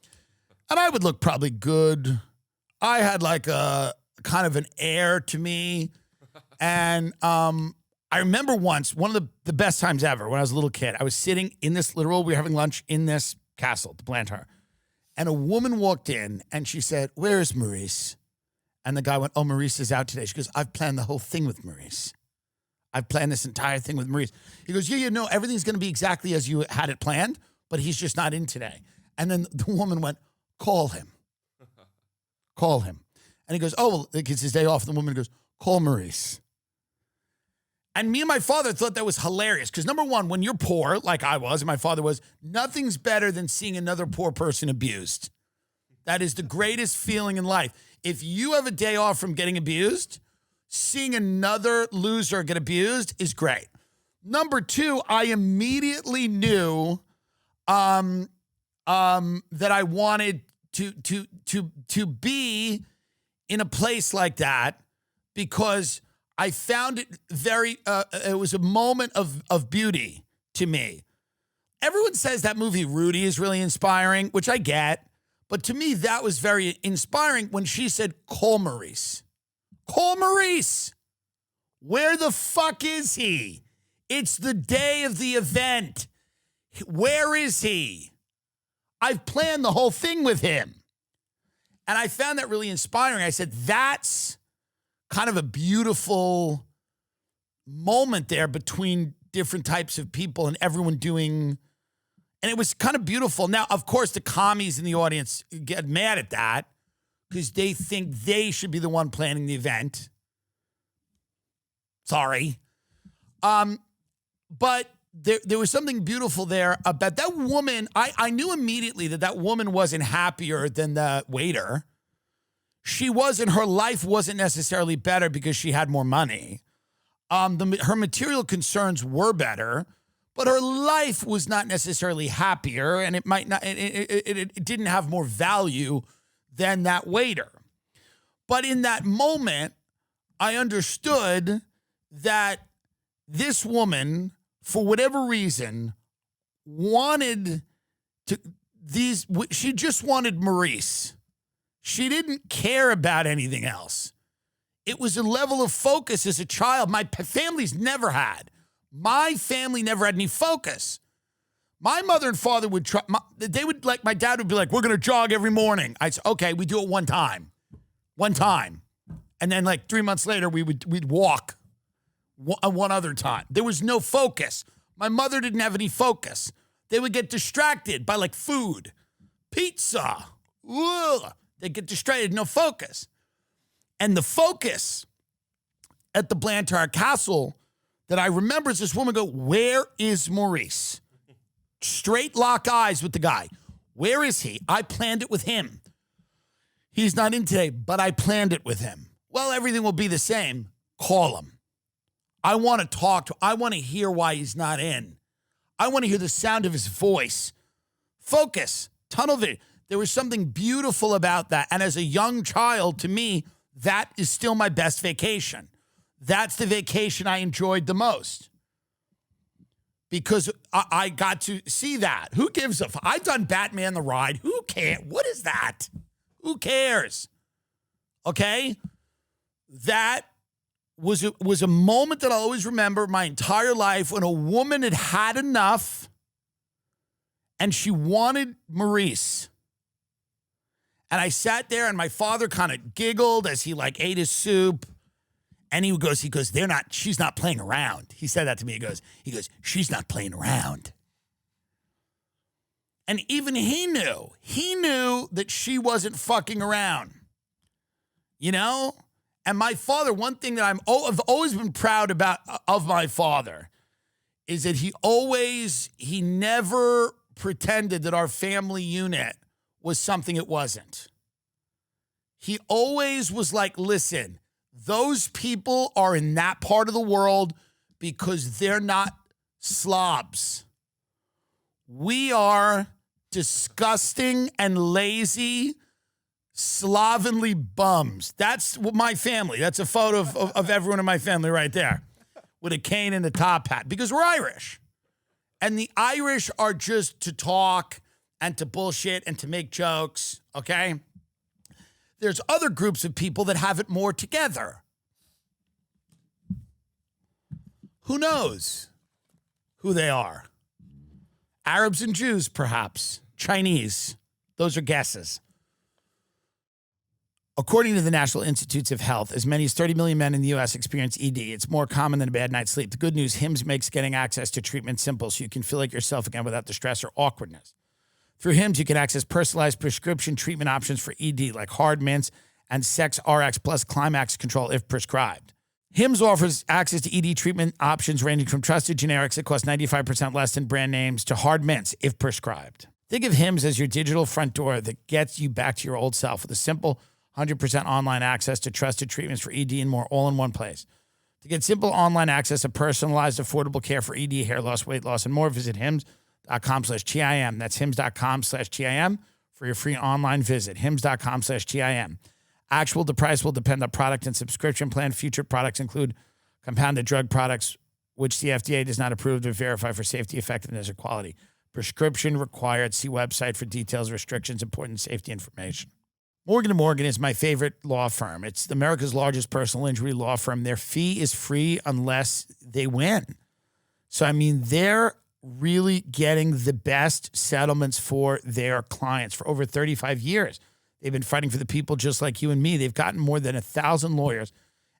and I would look probably good. I had like a kind of an air to me. And I remember once, one of the best times ever when I was a little kid, I was sitting in this we were having lunch in this castle, the Blantyre. And a woman walked in, and she said, where is Maurice? And the guy went, oh, Maurice is out today. She goes, I've planned the whole thing with Maurice. I've planned this entire thing with Maurice. He goes, no, everything's going to be exactly as you had it planned, but he's just not in today. And then the woman went, call him. Call him. And he goes, oh, well, it's his day off. And the woman goes, call Maurice. And me and my father thought that was hilarious because, number one, when you're poor, like I was and my father was, nothing's better than seeing another poor person abused. That is the greatest feeling in life. If you have a day off from getting abused, seeing another loser get abused is great. Number two, I immediately knew that I wanted to be in a place like that because I found it it was a moment of beauty to me. Everyone says that movie Rudy is really inspiring, which I get. But to me, that was very inspiring when she said, call Maurice. Call Maurice. Where the fuck is he? It's the day of the event. Where is he? I've planned the whole thing with him. And I found that really inspiring. I said, that's kind of a beautiful moment there between different types of people and everyone doing, and it was kind of beautiful. Now, of course, the commies in the audience get mad at that because they think they should be the one planning the event. Sorry. But there was something beautiful there about that woman. I knew immediately that woman wasn't happier than the waiter. She wasn't, her life wasn't necessarily better because she had more money. Her material concerns were better, but her life was not necessarily happier, and it didn't have more value than that waiter. But in that moment, I understood that this woman, for whatever reason, she just wanted Maurice. She didn't care about anything else. It was a level of focus as a child my family's never had. My family never had any focus. My mother and father would try, my dad would be like, we're going to jog every morning. I'd say, okay, we do it one time. And then 3 months later, we'd walk one other time. There was no focus. My mother didn't have any focus. They would get distracted by food, pizza. Ugh. They'd get distracted, no focus. And the focus at the Blantyre Castle that I remember is this woman go, where is Maurice? Straight lock eyes with the guy. Where is he? I planned it with him. He's not in today, but I planned it with him. Well, everything will be the same. Call him. I want to talk to him. I want to hear why he's not in. I want to hear the sound of his voice. Focus. Tunnel vision. There was something beautiful about that. And as a young child, to me, that is still my best vacation. That's the vacation I enjoyed the most. Because I got to see that. Who gives a fuck? I've done Batman the Ride. Who cares? What is that? Who cares? Okay? That was a moment that I'll always remember my entire life when a woman had had enough and she wanted Maurice. And I sat there and my father kind of giggled as he like ate his soup. And he goes, she's not playing around. He said that to me. He goes, she's not playing around. And even he knew that she wasn't fucking around. You know? And my father, one thing that I've always been proud about of my father is that he never pretended that our family unit was something it wasn't. He always was like, listen, those people are in that part of the world because they're not slobs. We are disgusting and lazy, slovenly bums. That's what my family. That's a photo of everyone in my family right there with a cane and a top hat because we're Irish. And the Irish are just to talk and to bullshit and to make jokes, okay? There's other groups of people that have it more together. Who knows who they are? Arabs and Jews, perhaps. Chinese. Those are guesses. According to the National Institutes of Health, as many as 30 million men in the U.S. experience ED. It's more common than a bad night's sleep. The good news, HIMSS makes getting access to treatment simple so you can feel like yourself again without the stress or awkwardness. Through HIMSS, you can access personalized prescription treatment options for ED like hard mints and Sex RX plus climax control if prescribed. HIMSS offers access to ED treatment options ranging from trusted generics that cost 95% less than brand names to hard mints if prescribed. Think of HIMSS as your digital front door that gets you back to your old self with a simple 100% online access to trusted treatments for ED and more all in one place. To get simple online access to personalized, affordable care for ED, hair loss, weight loss, and more, visit HIMSS.com/TIM. That's HIMSS.com/TIM for your free online visit. HIMSS.com/TIM. The price will depend on product and subscription plan. Future products include compounded drug products, which the FDA does not approve or verify for safety, effectiveness, or quality. Prescription required. See website for details, restrictions, important safety information. Morgan & Morgan is my favorite law firm. It's America's largest personal injury law firm. Their fee is free unless they win. So, I mean, they're really getting the best settlements for their clients for over 35 years. They've been fighting for the people just like you and me. They've gotten more than 1,000 lawyers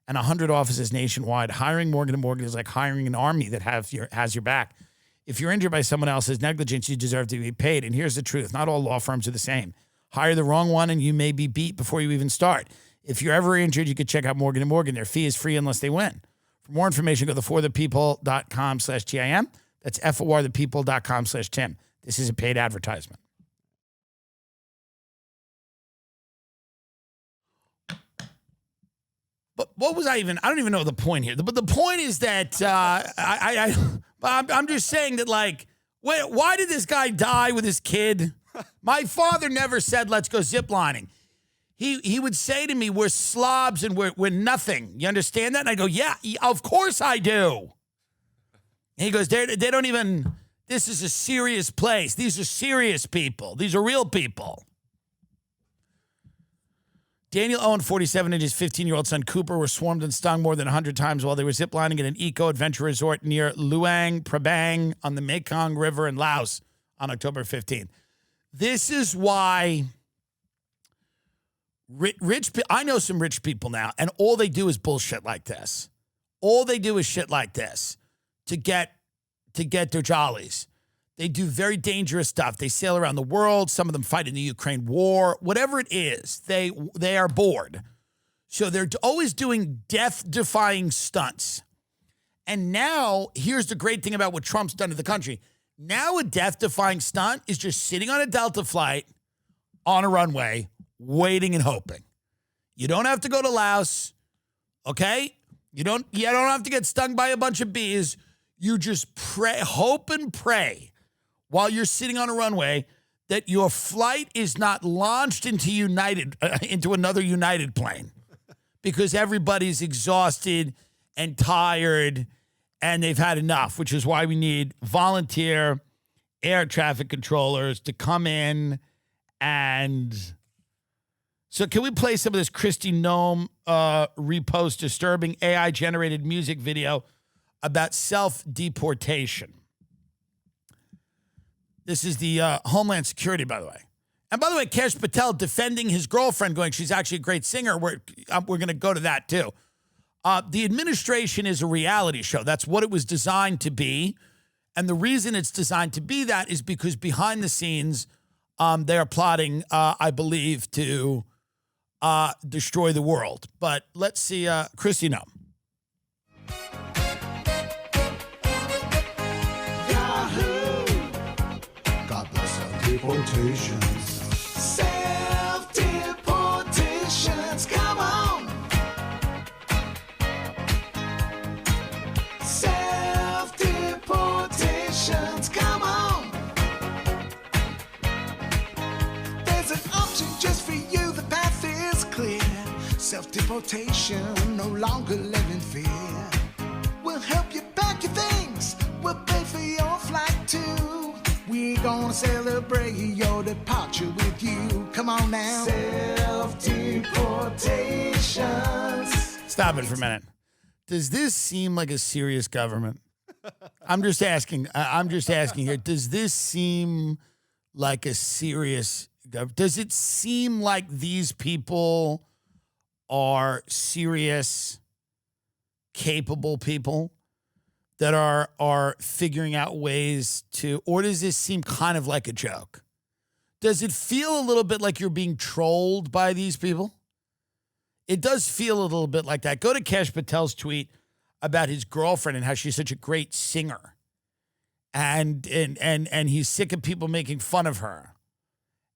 and 100 offices nationwide. Hiring Morgan & Morgan is like hiring an army that has your back. If you're injured by someone else's negligence, you deserve to be paid. And here's the truth. Not all law firms are the same. Hire the wrong one and you may be beat before you even start. If you're ever injured, you could check out Morgan & Morgan. Their fee is free unless they win. For more information, go to forthepeople.com/TIM. That's forthepeople.com/Tim. This is a paid advertisement. But what was I don't even know the point here. But the point is that I'm just saying that, like, wait, why did this guy die with his kid? My father never said, let's go ziplining. He would say to me, we're slobs and we're nothing. You understand that? And I go, yeah, of course I do. And he goes, they don't even, this is a serious place. These are serious people. These are real people. Daniel Owen, 47, and his 15-year-old son Cooper were swarmed and stung more than 100 times while they were ziplining at an eco-adventure resort near Luang Prabang on the Mekong River in Laos on October 15th. This is why I know some rich people now, and all they do is bullshit like this. All they do is shit like this to get their jollies. They do very dangerous stuff. They sail around the world. Some of them fight in the Ukraine war. Whatever it is, they are bored. So they're always doing death-defying stunts. And now, here's the great thing about what Trump's done to the country. Now a death-defying stunt is just sitting on a Delta flight on a runway, waiting and hoping. You don't have to go to Laos, okay? You don't have to get stung by a bunch of bees. You just pray, hope and pray while you're sitting on a runway that your flight is not launched into another United plane because everybody's exhausted and tired and they've had enough, which is why we need volunteer air traffic controllers to come in and So can we play some of this Kristi Noem repost disturbing AI-generated music video about self-deportation? This is the Homeland Security, by the way. And by the way, Kash Patel defending his girlfriend, going, she's actually a great singer. We're going to go to that, too. The administration is a reality show. That's what it was designed to be. And the reason it's designed to be that is because behind the scenes, they are plotting, I believe, to destroy the world. But let's see Kristi Noem. God bless self-deportations. Self-deportations, come on. Self-deportations, come on. There's an option just for you, the path is clear. Self-deportation, no longer live in fear. We'll help you pack your things, we'll pay for your flight too. We're gonna celebrate your departure with you. Come on now. Self-deportations. Stop it for a minute. Does this seem like a serious government? I'm just asking here. Does this seem like a serious government? Does it seem like these people are serious, capable people that are figuring out ways to, or does this seem kind of like a joke? Does it feel a little bit like you're being trolled by these people? It does feel a little bit like that. Go to Kash Patel's tweet about his girlfriend and how she's such a great singer. And he's sick of people making fun of her.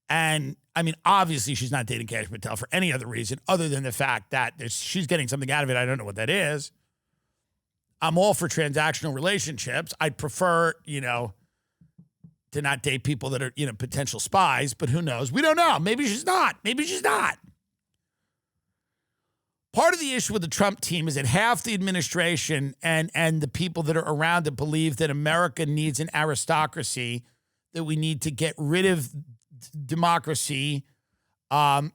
And I mean, obviously she's not dating Kash Patel for any other reason other than the fact that she's getting something out of it. I don't know what that is. I'm all for transactional relationships. I'd prefer, to not date people that are, potential spies, but who knows? We don't know. Maybe she's not. Maybe she's not. Part of the issue with the Trump team is that half the administration and the people that are around it believe that America needs an aristocracy, that we need to get rid of democracy, and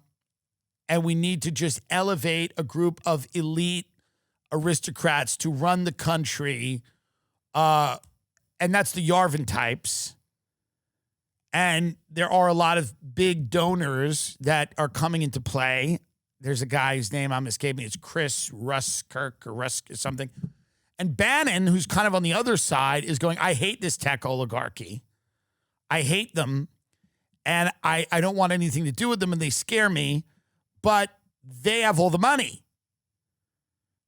we need to just elevate a group of elite aristocrats to run the country, and that's the Yarvin types. And there are a lot of big donors that are coming into play. There's a guy whose name I'm escaping. It's Chris Ruskirk or Rusk or something. And Bannon, who's kind of on the other side, is going, I hate this tech oligarchy. I hate them. And I don't want anything to do with them, and they scare me. But they have all the money.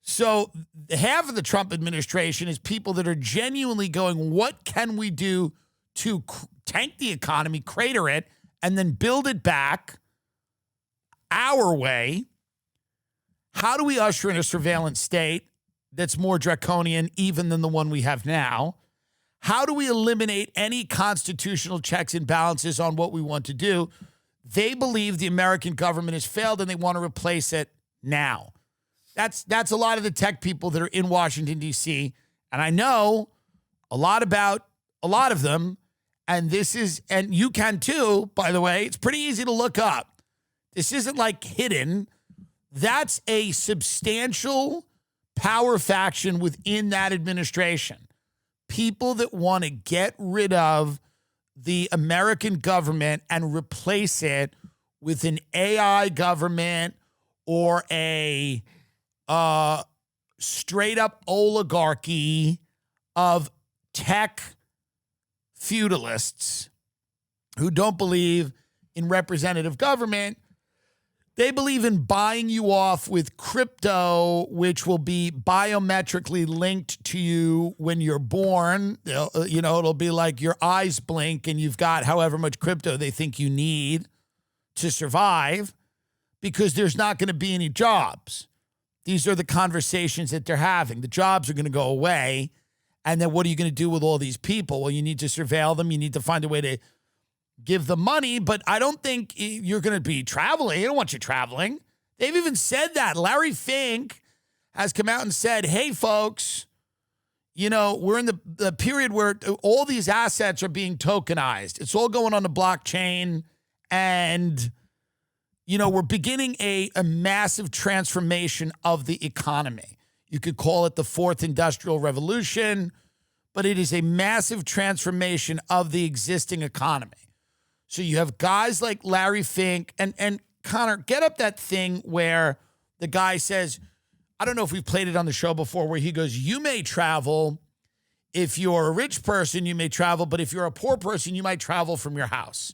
So half of the Trump administration is people that are genuinely going, what can we do to tank the economy, crater it, and then build it back our way? How do we usher in a surveillance state that's more draconian even than the one we have now? How do we eliminate any constitutional checks and balances on what we want to do? They believe the American government has failed and they want to replace it now. That's a lot of the tech people that are in Washington, D.C., and I know a lot about a lot of them, and you can too, by the way. It's pretty easy to look up. This isn't like hidden. That's a substantial power faction within that administration. People that want to get rid of the American government and replace it with an AI government or a straight up oligarchy of tech feudalists who don't believe in representative government. They believe in buying you off with crypto, which will be biometrically linked to you when you're born. It'll be like your eyes blink and you've got however much crypto they think you need to survive, because there's not going to be any jobs. These are the conversations that they're having. The jobs are going to go away. And then what are you going to do with all these people? Well, you need to surveil them. You need to find a way to give them money. But I don't think you're going to be traveling. I don't want you traveling. They've even said that. Larry Fink has come out and said, hey, folks, we're in the period where all these assets are being tokenized. It's all going on the blockchain. And, we're beginning a massive transformation of the economy. You could call it the fourth industrial revolution, but it is a massive transformation of the existing economy. So you have guys like Larry Fink and Connor, get up that thing where the guy says, I don't know if we've played it on the show before, where he goes, you may travel. If you're a rich person, you may travel, but if you're a poor person, you might travel from your house.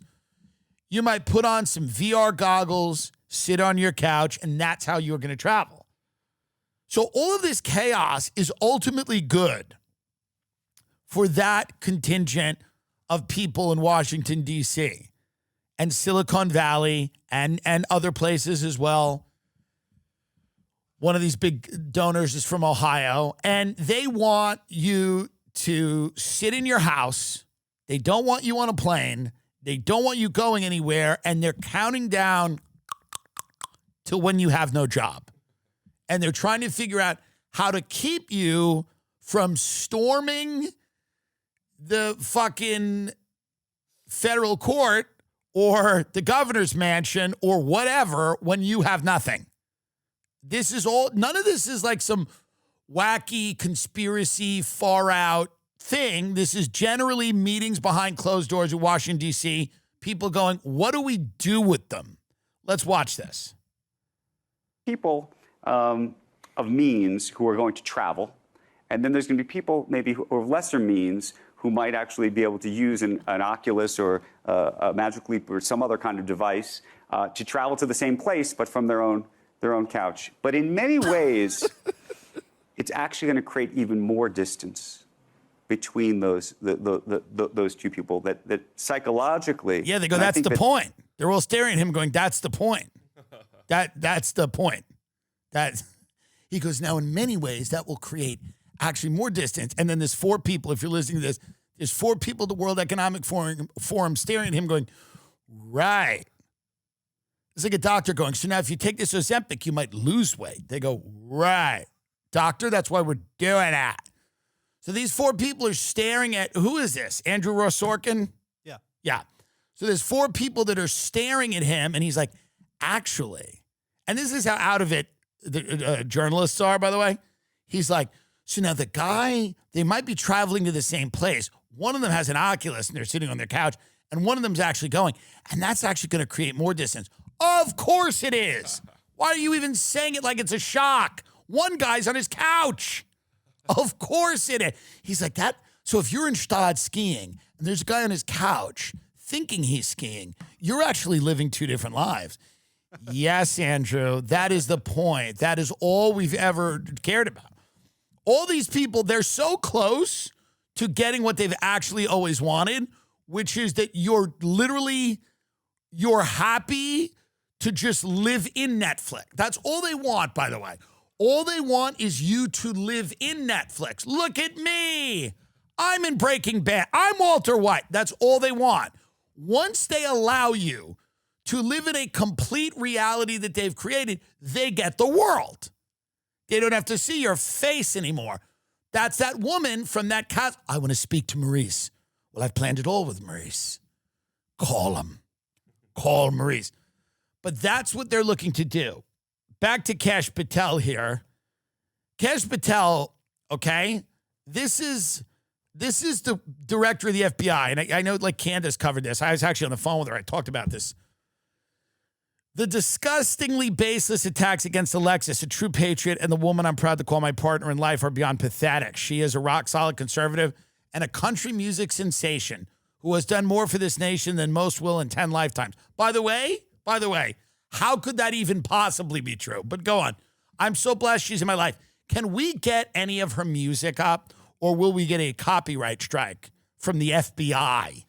You might put on some VR goggles, sit on your couch, and that's how you're going to travel. So all of this chaos is ultimately good for that contingent of people in Washington, D.C. and Silicon Valley and other places as well. One of these big donors is from Ohio, and they want you to sit in your house. They don't want you on a plane. They don't want you going anywhere, and they're counting down to when you have no job. And they're trying to figure out how to keep you from storming the fucking federal court or the governor's mansion or whatever when you have nothing. This is all, none of this is like some wacky conspiracy far out thing. This is generally meetings behind closed doors in Washington, D.C., people going, what do we do with them? Let's watch this. People of means who are going to travel, and then there's going to be people maybe who are of lesser means who might actually be able to use an Oculus or a Magic Leap or some other kind of device to travel to the same place, but from their own couch. But in many ways, it's actually going to create even more distance between those two people. That psychologically, yeah, they go, that's the point. They're all staring at him, going, that's the point. That's the point. He goes, now in many ways that will create actually more distance. And then there's four people, if you're listening to this, there's four people at the World Economic Forum staring at him going, right. It's like a doctor going, so now if you take this Ozempic, you might lose weight. They go, right. Doctor, that's why we're doing that. So these four people are staring at, who is this? Andrew Ross Sorkin? Yeah. Yeah. So there's four people that are staring at him, and he's like, actually, and this is how out of it the journalists are, by the way. He's like, so now the guy, they might be traveling to the same place. One of them has an Oculus, and they're sitting on their couch, and one of them's actually going, and that's actually going to create more distance. Of course it is. Why are you even saying it like it's a shock? One guy's on his couch. Of course it is. He's like that. So if you're in Stad skiing and there's a guy on his couch thinking he's skiing, you're actually living two different lives. Yes, Andrew, that is the point. That is all we've ever cared about. All these people, they're so close to getting what they've actually always wanted, which is that you're happy to just live in Netflix. That's all they want, by the way. All they want is you to live in Netflix. Look at me. I'm in Breaking Bad. I'm Walter White. That's all they want. Once they allow you to live in a complete reality that they've created, they get the world. They don't have to see your face anymore. That's that woman from that cast. I want to speak to Maurice. Well, I've planned it all with Maurice. Call him. Call Maurice. But that's what they're looking to do. Back to Kash Patel here. Kash Patel, okay, this is the director of the FBI. And I know, like, Candace covered this. I was actually on the phone with her. I talked about this. The disgustingly baseless attacks against Alexis, a true patriot, and the woman I'm proud to call my partner in life are beyond pathetic. She is a rock-solid conservative and a country music sensation who has done more for this nation than most will in 10 lifetimes. By the way, how could that even possibly be true? But go on. I'm so blessed she's in my life. Can we get any of her music up, or will we get a copyright strike from the FBI?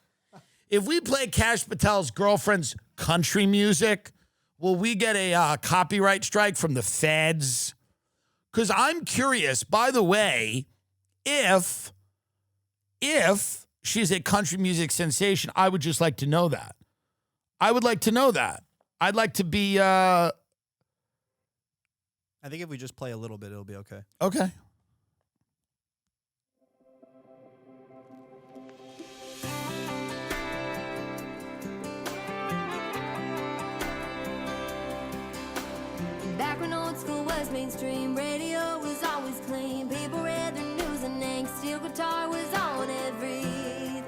If we play Kash Patel's girlfriend's country music, will we get a copyright strike from the feds? Because I'm curious, by the way, if she's a country music sensation, I would just like to know that. I would like to know that. I'd like to be... I think if we just play a little bit, it'll be okay. Okay. mainstream radio was always clean. People read their news and angst. Steel guitar was on everything.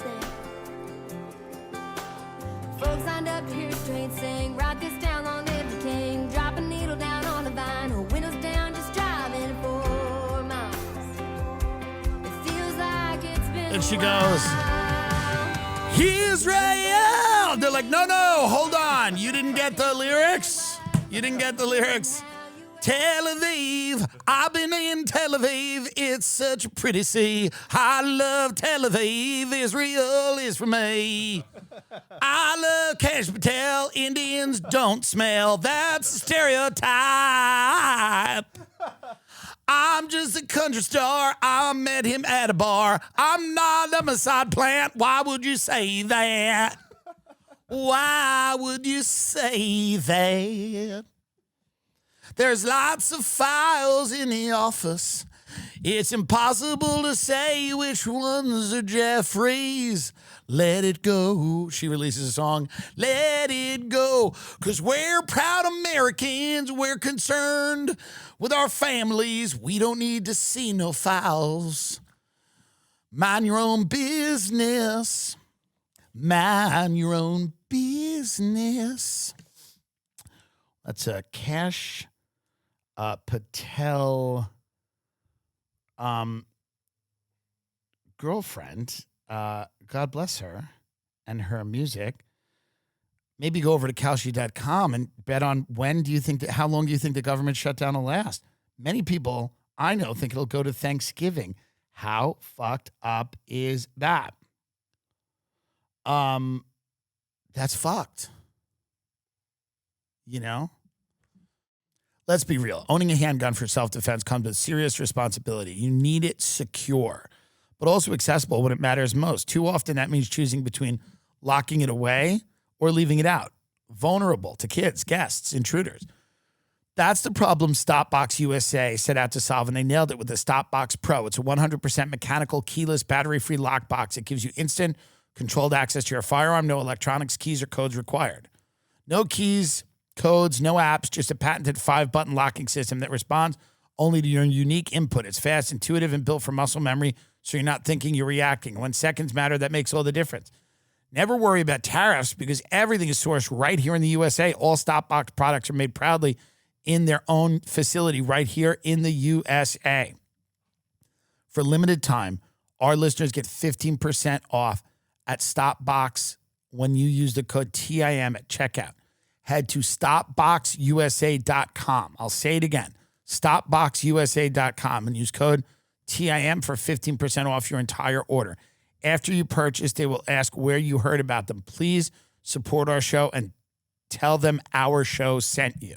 Folks lined up to hear straight sing. Rock this down, long live the king. Drop a needle down on the vine. Her windows down, just driving 4 miles. It feels like it's been And she a goes, while. Israel! They're like, no, hold on. You didn't get the lyrics? You didn't get the lyrics? Tel Aviv, I've been in Tel Aviv. It's such a pretty sea. I love Tel Aviv. Israel is for me. I love Kash Patel. Indians don't smell. That's a stereotype. I'm just a country star. I met him at a bar. I'm not a Mossad plant. Why would you say that? Why would you say that? There's lots of files in the office. It's impossible to say which ones are Jeffrey's. Let it go. She releases a song, Let It Go. Because we're proud Americans. We're concerned with our families. We don't need to see no files. Mind your own business. Mind your own business. That's a Kash Patel girlfriend. God bless her and her music. Maybe go over to Kalshi.com and bet on how long do you think the government shutdown will last? Many people I know think it'll go to Thanksgiving. How fucked up is that? That's fucked. You know? Let's be real. Owning a handgun for self-defense comes with serious responsibility. You need it secure, but also accessible when it matters most. Too often that means choosing between locking it away or leaving it out. Vulnerable to kids, guests, intruders. That's the problem StopBox USA set out to solve, and they nailed it with the StopBox Pro. It's a 100% mechanical, keyless, battery-free lockbox. It gives you instant, controlled access to your firearm. No electronics, keys, or codes required. No keys, codes, no apps, just a patented 5-button locking system that responds only to your unique input. It's fast, intuitive, and built for muscle memory, so you're not thinking, you're reacting. When seconds matter, that makes all the difference. Never worry about tariffs because everything is sourced right here in the USA. All StopBox products are made proudly in their own facility right here in the USA. For a limited time, our listeners get 15% off at StopBox when you use the code TIM at checkout. Head to StopBoxUSA.com. I'll say it again, StopBoxUSA.com, and use code TIM for 15% off your entire order. After you purchase, they will ask where you heard about them. Please support our show and tell them our show sent you.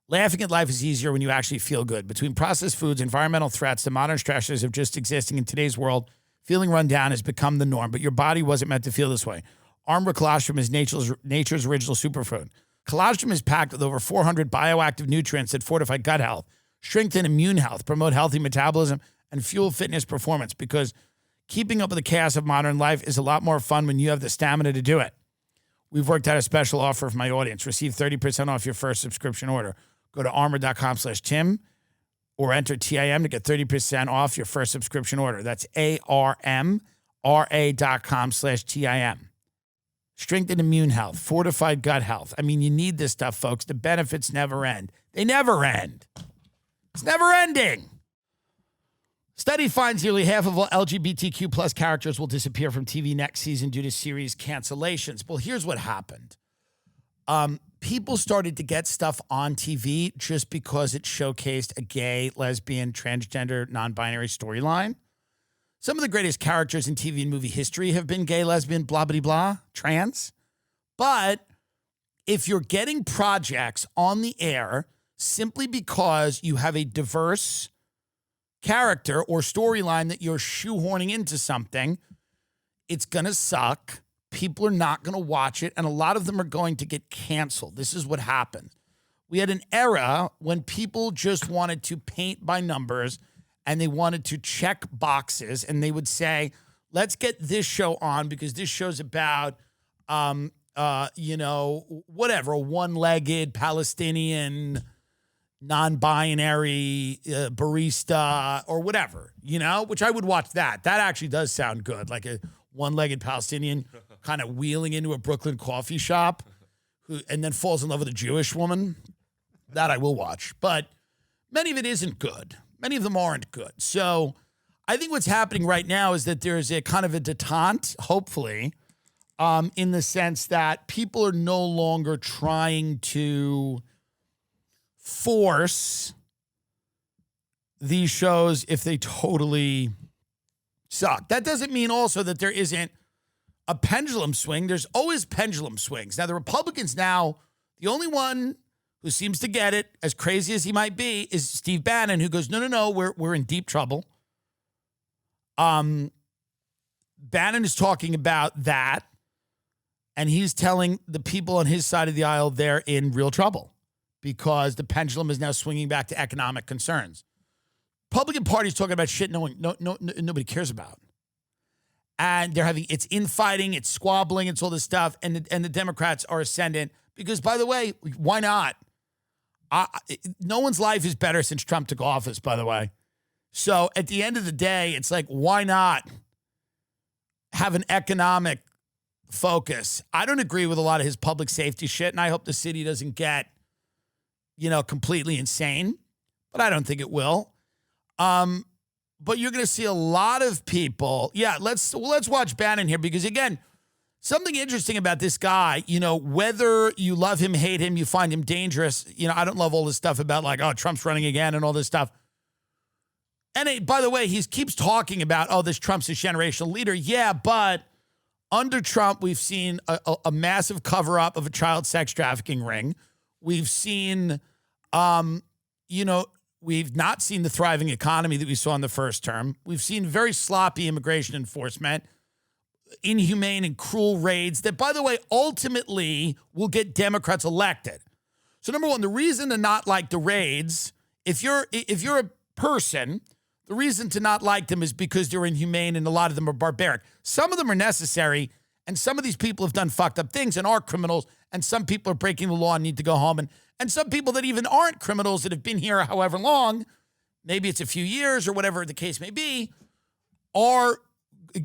Laughing at life is easier when you actually feel good. Between processed foods, environmental threats, the modern stressors of just existing in today's world, feeling run down has become the norm, but your body wasn't meant to feel this way. ARMRA colostrum is nature's original superfood. Colostrum is packed with over 400 bioactive nutrients that fortify gut health, strengthen immune health, promote healthy metabolism, and fuel fitness performance, because keeping up with the chaos of modern life is a lot more fun when you have the stamina to do it. We've worked out a special offer for my audience. Receive 30% off your first subscription order. Go to armor.com/Tim or enter TIM to get 30% off your first subscription order. That's ARMRA.com/TIM. Strengthen immune health, fortified gut health. I mean, you need this stuff, folks. The benefits never end. They never end. It's never ending. Study finds nearly half of all LGBTQ plus characters will disappear from TV next season due to series cancellations. Well, here's what happened. People started to get stuff on TV just because it showcased a gay, lesbian, transgender, non-binary storyline. Some of the greatest characters in TV and movie history have been gay, lesbian, blah, blah, blah, trans. But if you're getting projects on the air simply because you have a diverse character or storyline that you're shoehorning into something, it's going to suck. People are not going to watch it, and a lot of them are going to get canceled. This is what happened. We had an era when people just wanted to paint by numbers and they wanted to check boxes, and they would say, let's get this show on because this show's about, whatever, a one-legged Palestinian non-binary barista or whatever, which I would watch that. That actually does sound good, like a one-legged Palestinian kind of wheeling into a Brooklyn coffee shop and then falls in love with a Jewish woman. That I will watch. But many of it isn't good. Many of them aren't good. So I think what's happening right now is that there's a kind of a detente, hopefully, in the sense that people are no longer trying to force these shows if they totally suck. That doesn't mean also that there isn't a pendulum swing. There's always pendulum swings. Now, the Republicans now, the only one who seems to get it, as crazy as he might be, is Steve Bannon, who goes, no, we're in deep trouble. Bannon is talking about that, and he's telling the people on his side of the aisle they're in real trouble because the pendulum is now swinging back to economic concerns. Republican Party's talking about shit nobody cares about. And they're having, it's infighting, it's squabbling, it's all this stuff, and the Democrats are ascendant because, by the way, why not? No one's life is better since Trump took office, by the way. So at the end of the day, it's like, why not have an economic focus? I don't agree with a lot of his public safety shit, and I hope the city doesn't get, completely insane, but I don't think it will. But you're going to see a lot of people. Yeah, let's watch Bannon here because, again, something interesting about this guy, whether you love him, hate him, you find him dangerous. I don't love all this stuff about like, oh, Trump's running again and all this stuff. And by the way, he keeps talking about, oh, this Trump's a generational leader. Yeah, but under Trump, we've seen a massive cover-up of a child sex trafficking ring. We've seen, we've not seen the thriving economy that we saw in the first term. We've seen very sloppy immigration enforcement, inhumane and cruel raids that, by the way, ultimately will get Democrats elected. So number one, the reason to not like the raids, if you're a person, the reason to not like them is because they're inhumane and a lot of them are barbaric. Some of them are necessary, and some of these people have done fucked up things and are criminals, and some people are breaking the law and need to go home. And some people that even aren't criminals that have been here however long, maybe it's a few years or whatever the case may be,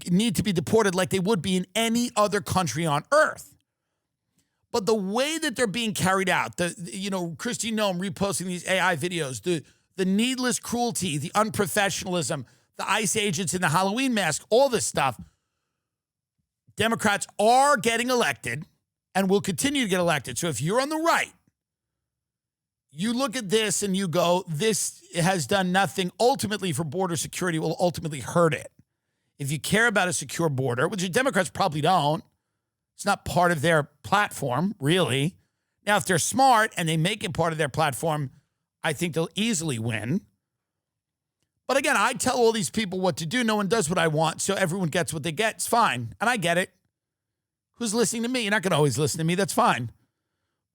need to be deported like they would be in any other country on earth. But the way that they're being carried out, Christy Noem reposting these AI videos, the needless cruelty, the unprofessionalism, the ICE agents in the Halloween mask, all this stuff, Democrats are getting elected and will continue to get elected. So if you're on the right, you look at this and you go, this has done nothing ultimately for border security, will ultimately hurt it. If you care about a secure border, which the Democrats probably don't, it's not part of their platform, really. Now, if they're smart and they make it part of their platform, I think they'll easily win. But again, I tell all these people what to do. No one does what I want, so everyone gets what they get. It's fine, and I get it. Who's listening to me? You're not going to always listen to me. That's fine.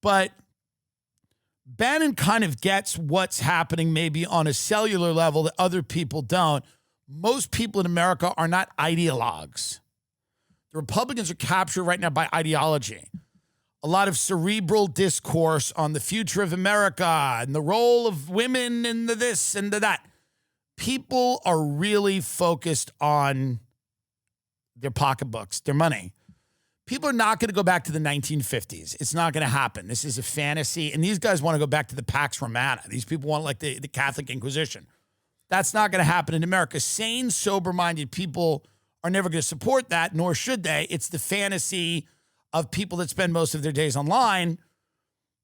But Bannon kind of gets what's happening maybe on a cellular level that other people don't. Most people in America are not ideologues. The Republicans are captured right now by ideology. A lot of cerebral discourse on the future of America and the role of women and the this and the that. People are really focused on their pocketbooks, their money. People are not going to go back to the 1950s. It's not going to happen. This is a fantasy. And these guys want to go back to the Pax Romana. These people want like the Catholic Inquisition. That's not going to happen in America. Sane, sober-minded people are never going to support that, nor should they. It's the fantasy of people that spend most of their days online.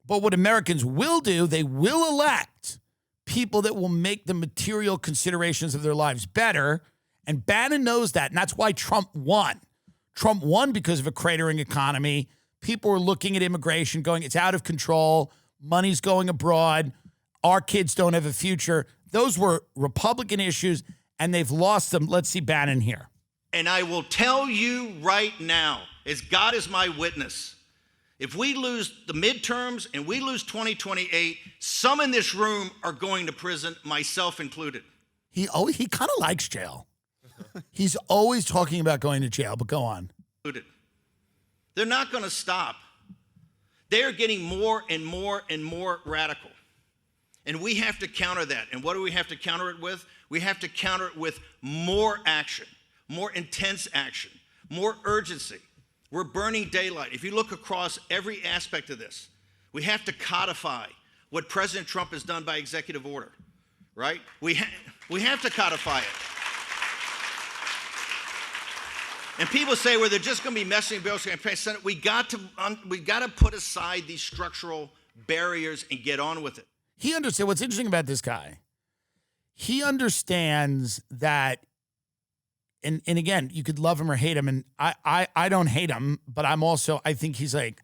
But what Americans will do, they will elect people that will make the material considerations of their lives better. And Bannon knows that, and that's why Trump won. Trump won because of a cratering economy. People were looking at immigration going, it's out of control. Money's going abroad. Our kids don't have a future. Those were Republican issues, and they've lost them. Let's see Bannon here. And I will tell you right now, as God is my witness, if we lose the midterms and we lose 2028, some in this room are going to prison, myself included. He kind of likes jail. He's always talking about going to jail, but go on. They're not going to stop. They're getting more and more and more radical. And we have to counter that. And what do we have to counter it with? We have to counter it with more action, more intense action, more urgency. We're burning daylight. If you look across every aspect of this, we have to codify what President Trump has done by executive order, right? We have to codify it. And people say, well, they're just going to be messing bills and pass Senate. We got to put aside these structural barriers and get on with it. He understands what's interesting about this guy. He understands that, and again, you could love him or hate him, and I don't hate him, but I think he's like,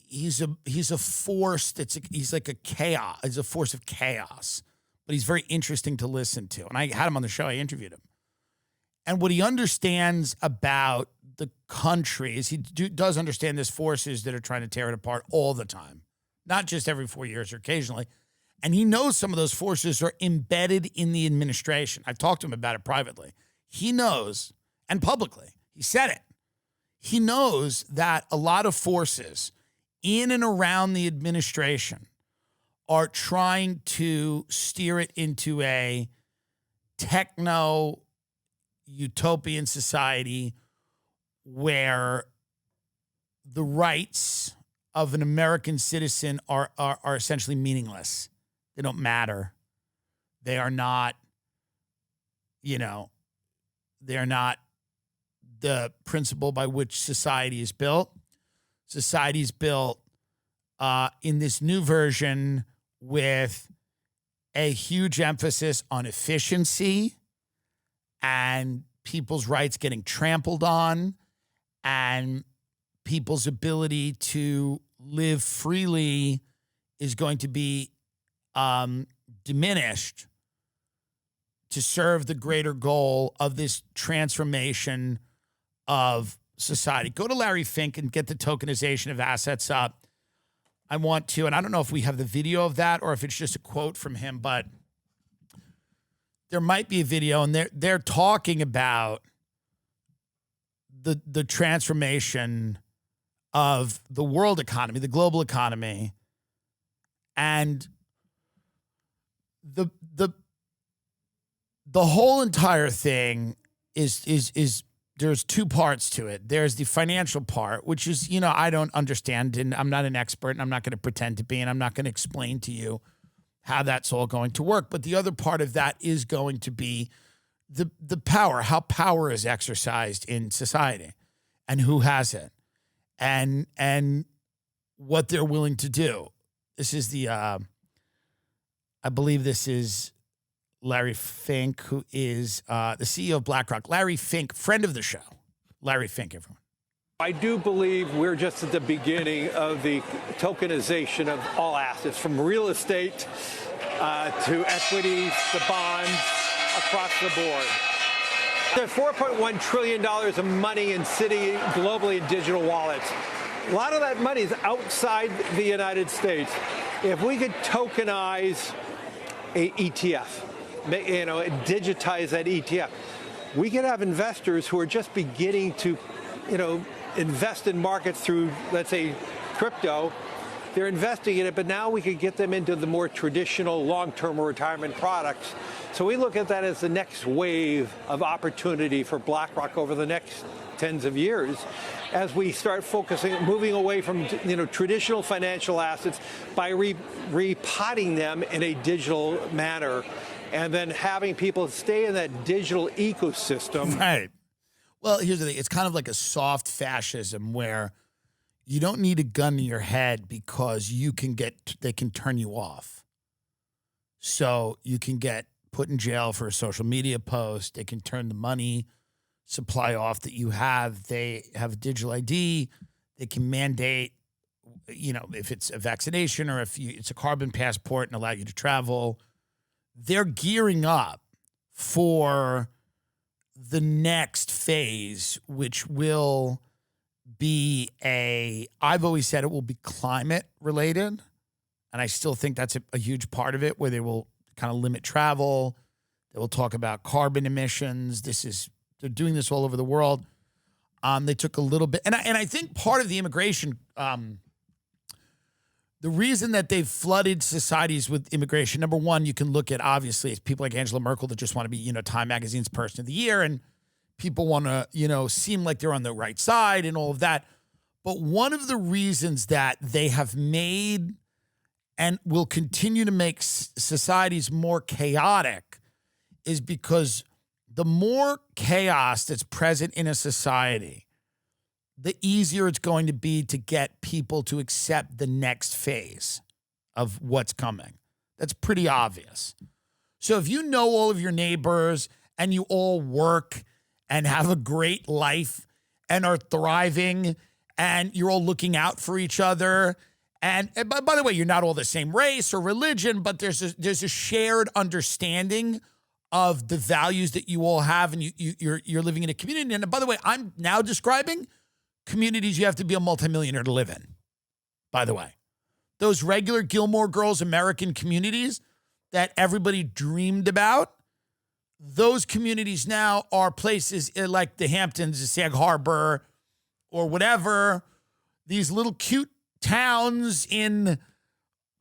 he's a force he's like a chaos. He's a force of chaos, but he's very interesting to listen to. And I had him on the show. I interviewed him. And what he understands about the country is he does understand there's forces that are trying to tear it apart all the time, not just every 4 years or occasionally. And he knows some of those forces are embedded in the administration. I've talked to him about it privately. He knows, and publicly, he said it. He knows that a lot of forces in and around the administration are trying to steer it into a techno utopian society where the rights of an American citizen are essentially meaningless. They don't matter. They are not, they are not the principle by which society is built. Society is built in this new version with a huge emphasis on efficiency and people's rights getting trampled on and people's ability to live freely is going to be diminished to serve the greater goal of this transformation of society. Go to Larry Fink and get the tokenization of assets up. I want to, and I don't know if we have the video of that or if it's just a quote from him, but there might be a video, and they're talking about the transformation of the world economy, the global economy, and the whole entire thing is there's two parts to it. There's the financial part, which is, I don't understand, and I'm not an expert, and I'm not going to pretend to be, and I'm not going to explain to you how that's all going to work. But the other part of that is going to be the power, how power is exercised in society and who has it and what they're willing to do. This is I believe this is Larry Fink, who is the CEO of BlackRock. Larry Fink, friend of the show. Larry Fink, everyone. I do believe we're just at the beginning of the tokenization of all assets, from real estate to equities, the bonds, across the board. There's $4.1 trillion of money sitting globally in digital wallets. A lot of that money is outside the United States. If we could tokenize a ETF, digitize that ETF, we could have investors who are just beginning to, invest in markets through, let's say, crypto. They're investing in it, but now we could get them into the more traditional long-term retirement products. So we look at that as the next wave of opportunity for BlackRock over the next tens of years as we start moving away from traditional financial assets by repotting them in a digital manner and then having people stay in that digital ecosystem. Right. Well, here's the thing. It's kind of like a soft fascism where you don't need a gun to your head because they can turn you off. So you can get put in jail for a social media post. They can turn the money supply off that you have. They have a digital ID. They can mandate, if it's a vaccination or if it's a carbon passport and allow you to travel. They're gearing up for the next phase, which will be I've always said it will be climate related. And I still think that's a huge part of it, where they will kind of limit travel. They will talk about carbon emissions. They're doing this all over the world. They took a little bit, and I think part of the immigration, the the reason that they've flooded societies with immigration, number one, you can look at, obviously, it's people like Angela Merkel that just want to be, Time Magazine's Person of the Year, and people want to, seem like they're on the right side and all of that. But one of the reasons that they have made and will continue to make societies more chaotic is because the more chaos that's present in a society, the easier it's going to be to get people to accept the next phase of what's coming. That's pretty obvious. So if you know all of your neighbors and you all work and have a great life and are thriving and you're all looking out for each other, and by the way, you're not all the same race or religion, but there's a shared understanding of the values that you all have, and you're living in a community. And by the way, I'm now describing communities you have to be a multimillionaire to live in, by the way. Those regular Gilmore Girls American communities that everybody dreamed about, those communities now are places like the Hamptons, the Sag Harbor, or whatever, these little cute towns in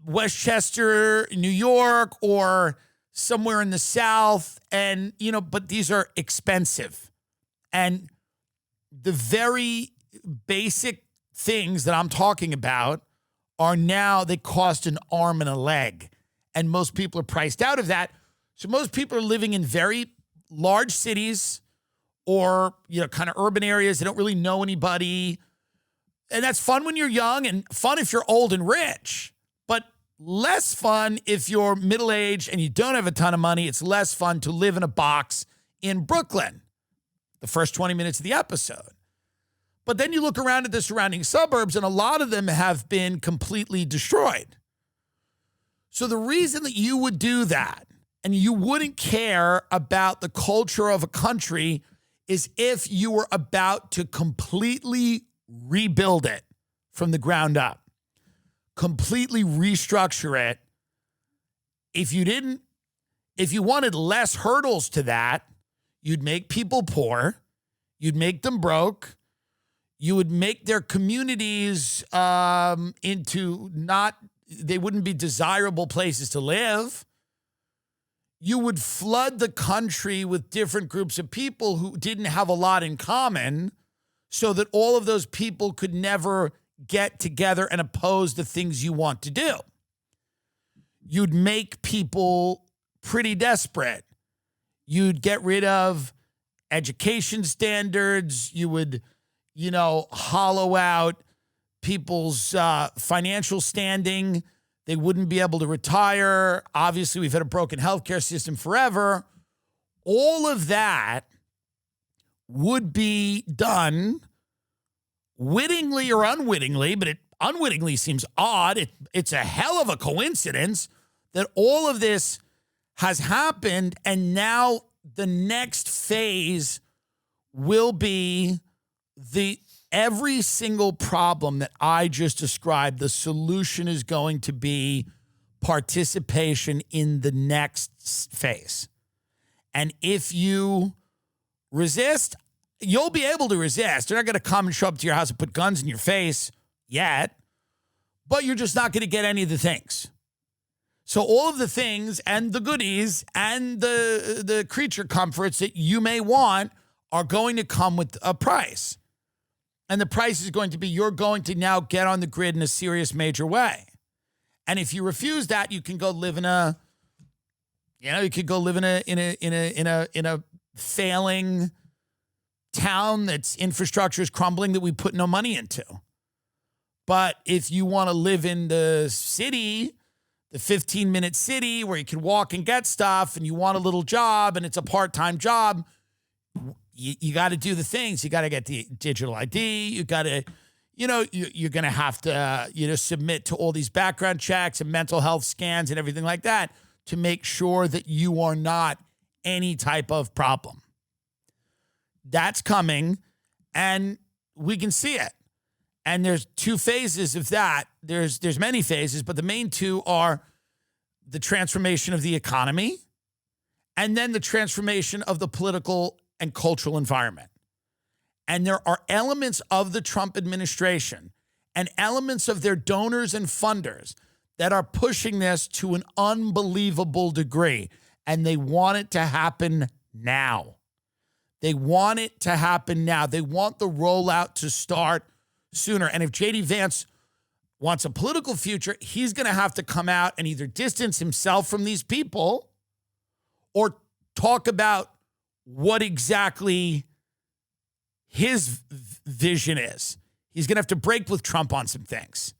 Westchester, New York, or somewhere in the South. And, but these are expensive. And the very basic things that I'm talking about are now, they cost an arm and a leg. And most people are priced out of that. So most people are living in very large cities or, kind of urban areas. They don't really know anybody. And that's fun when you're young and fun if you're old and rich, but less fun if you're middle-aged and you don't have a ton of money. It's less fun to live in a box in Brooklyn, the first 20 minutes of the episode. But then you look around at the surrounding suburbs, and a lot of them have been completely destroyed. So the reason that you would do that and you wouldn't care about the culture of a country is if you were about to completely rebuild it from the ground up, completely restructure it. If you wanted less hurdles to that, you'd make people poor, you'd make them broke, you would make their communities they wouldn't be desirable places to live. You would flood the country with different groups of people who didn't have a lot in common so that all of those people could never get together and oppose the things you want to do. You'd make people pretty desperate. You'd get rid of education standards. You would, hollow out people's financial standing. They wouldn't be able to retire. Obviously, we've had a broken healthcare system forever. All of that would be done wittingly or unwittingly, but it unwittingly seems odd. It's a hell of a coincidence that all of this has happened, and now the next phase will be every single problem that I just described. The solution is going to be participation in the next phase. And if you resist, you'll be able to resist. They're not going to come and show up to your house and put guns in your face yet, but you're just not going to get any of the things. So all of the things and the goodies and the creature comforts that you may want are going to come with a price. And the price is going to be you're going to now get on the grid in a serious, major way. And if you refuse that, you can go live in a failing town that's infrastructure is crumbling that we put no money into. But if you want to live in the city, the 15-minute city where you can walk and get stuff, and you want a little job and it's a part-time job, you got to do the things. You got to get the digital ID. You got to, you're going to have to, submit to all these background checks and mental health scans and everything like that to make sure that you are not any type of problem. That's coming, and we can see it. And there's two phases of that. There's many phases, but the main two are the transformation of the economy and then the transformation of the political and cultural environment. And there are elements of the Trump administration and elements of their donors and funders that are pushing this to an unbelievable degree. And they want it to happen now. They want it to happen now. They want the rollout to start sooner. And if J.D. Vance wants a political future, he's going to have to come out and either distance himself from these people or talk about what exactly his vision is. He's going to have to break with Trump on some things.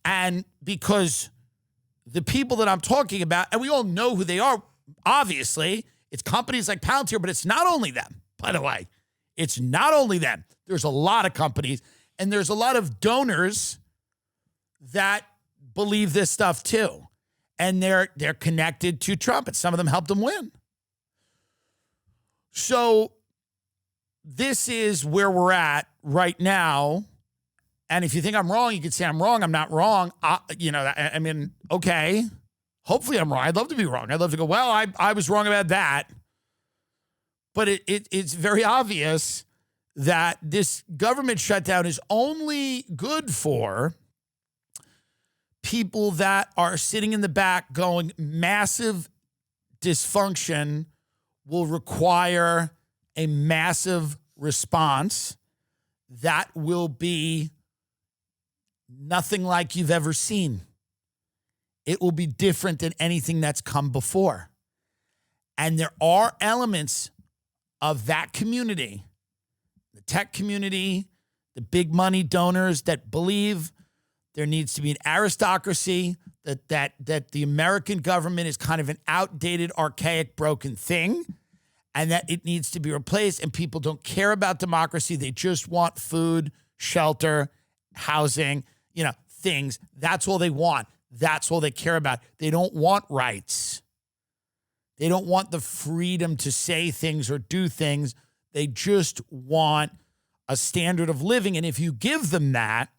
And because the people that I'm talking about, and we all know who they are, obviously, it's companies like Palantir, but it's not only them, by the way. It's not only them. There's a lot of companies, and there's a lot of donors that believe this stuff too. And they're connected to Trump, and some of them helped him win. So this is where we're at right now. And if you think I'm wrong, you can say I'm wrong. I'm not wrong. I mean, okay. Hopefully I'm wrong. I'd love to be wrong. I'd love to go, well, I was wrong about that. But it's very obvious that this government shutdown is only good for people that are sitting in the back going, massive dysfunction will require a massive response that will be nothing like you've ever seen. It will be different than anything that's come before. And there are elements of that community, the tech community, the big money donors that believe there needs to be an aristocracy, that the American government is kind of an outdated, archaic, broken thing, and that it needs to be replaced, and people don't care about democracy. They just want food, shelter, housing, things. That's all they want. That's all they care about. They don't want rights. They don't want the freedom to say things or do things. They just want a standard of living. And if you give them that,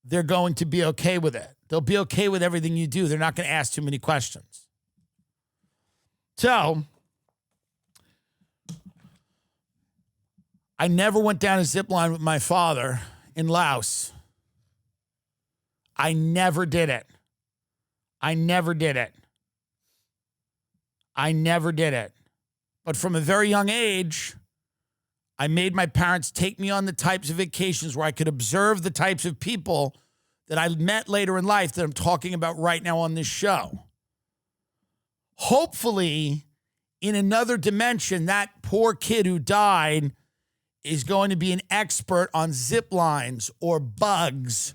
they're going to be okay with it. They'll be okay with everything you do. They're not going to ask too many questions. So I never went down a zip line with my father in Laos. I never did it. I never did it. I never did it. But from a very young age, I made my parents take me on the types of vacations where I could observe the types of people that I met later in life that I'm talking about right now on this show. Hopefully, in another dimension, that poor kid who died is going to be an expert on zip lines or bugs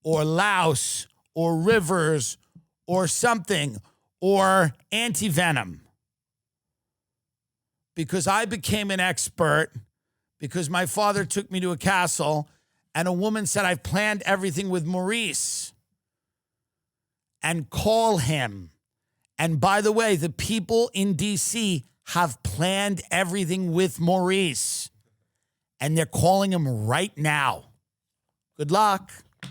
or louse or rivers or something or anti-venom. Because I became an expert because my father took me to a castle and a woman said, I've planned everything with Maurice. And call him. And by the way, the people in D.C. have planned everything with Maurice. And they're calling him right now. Good luck.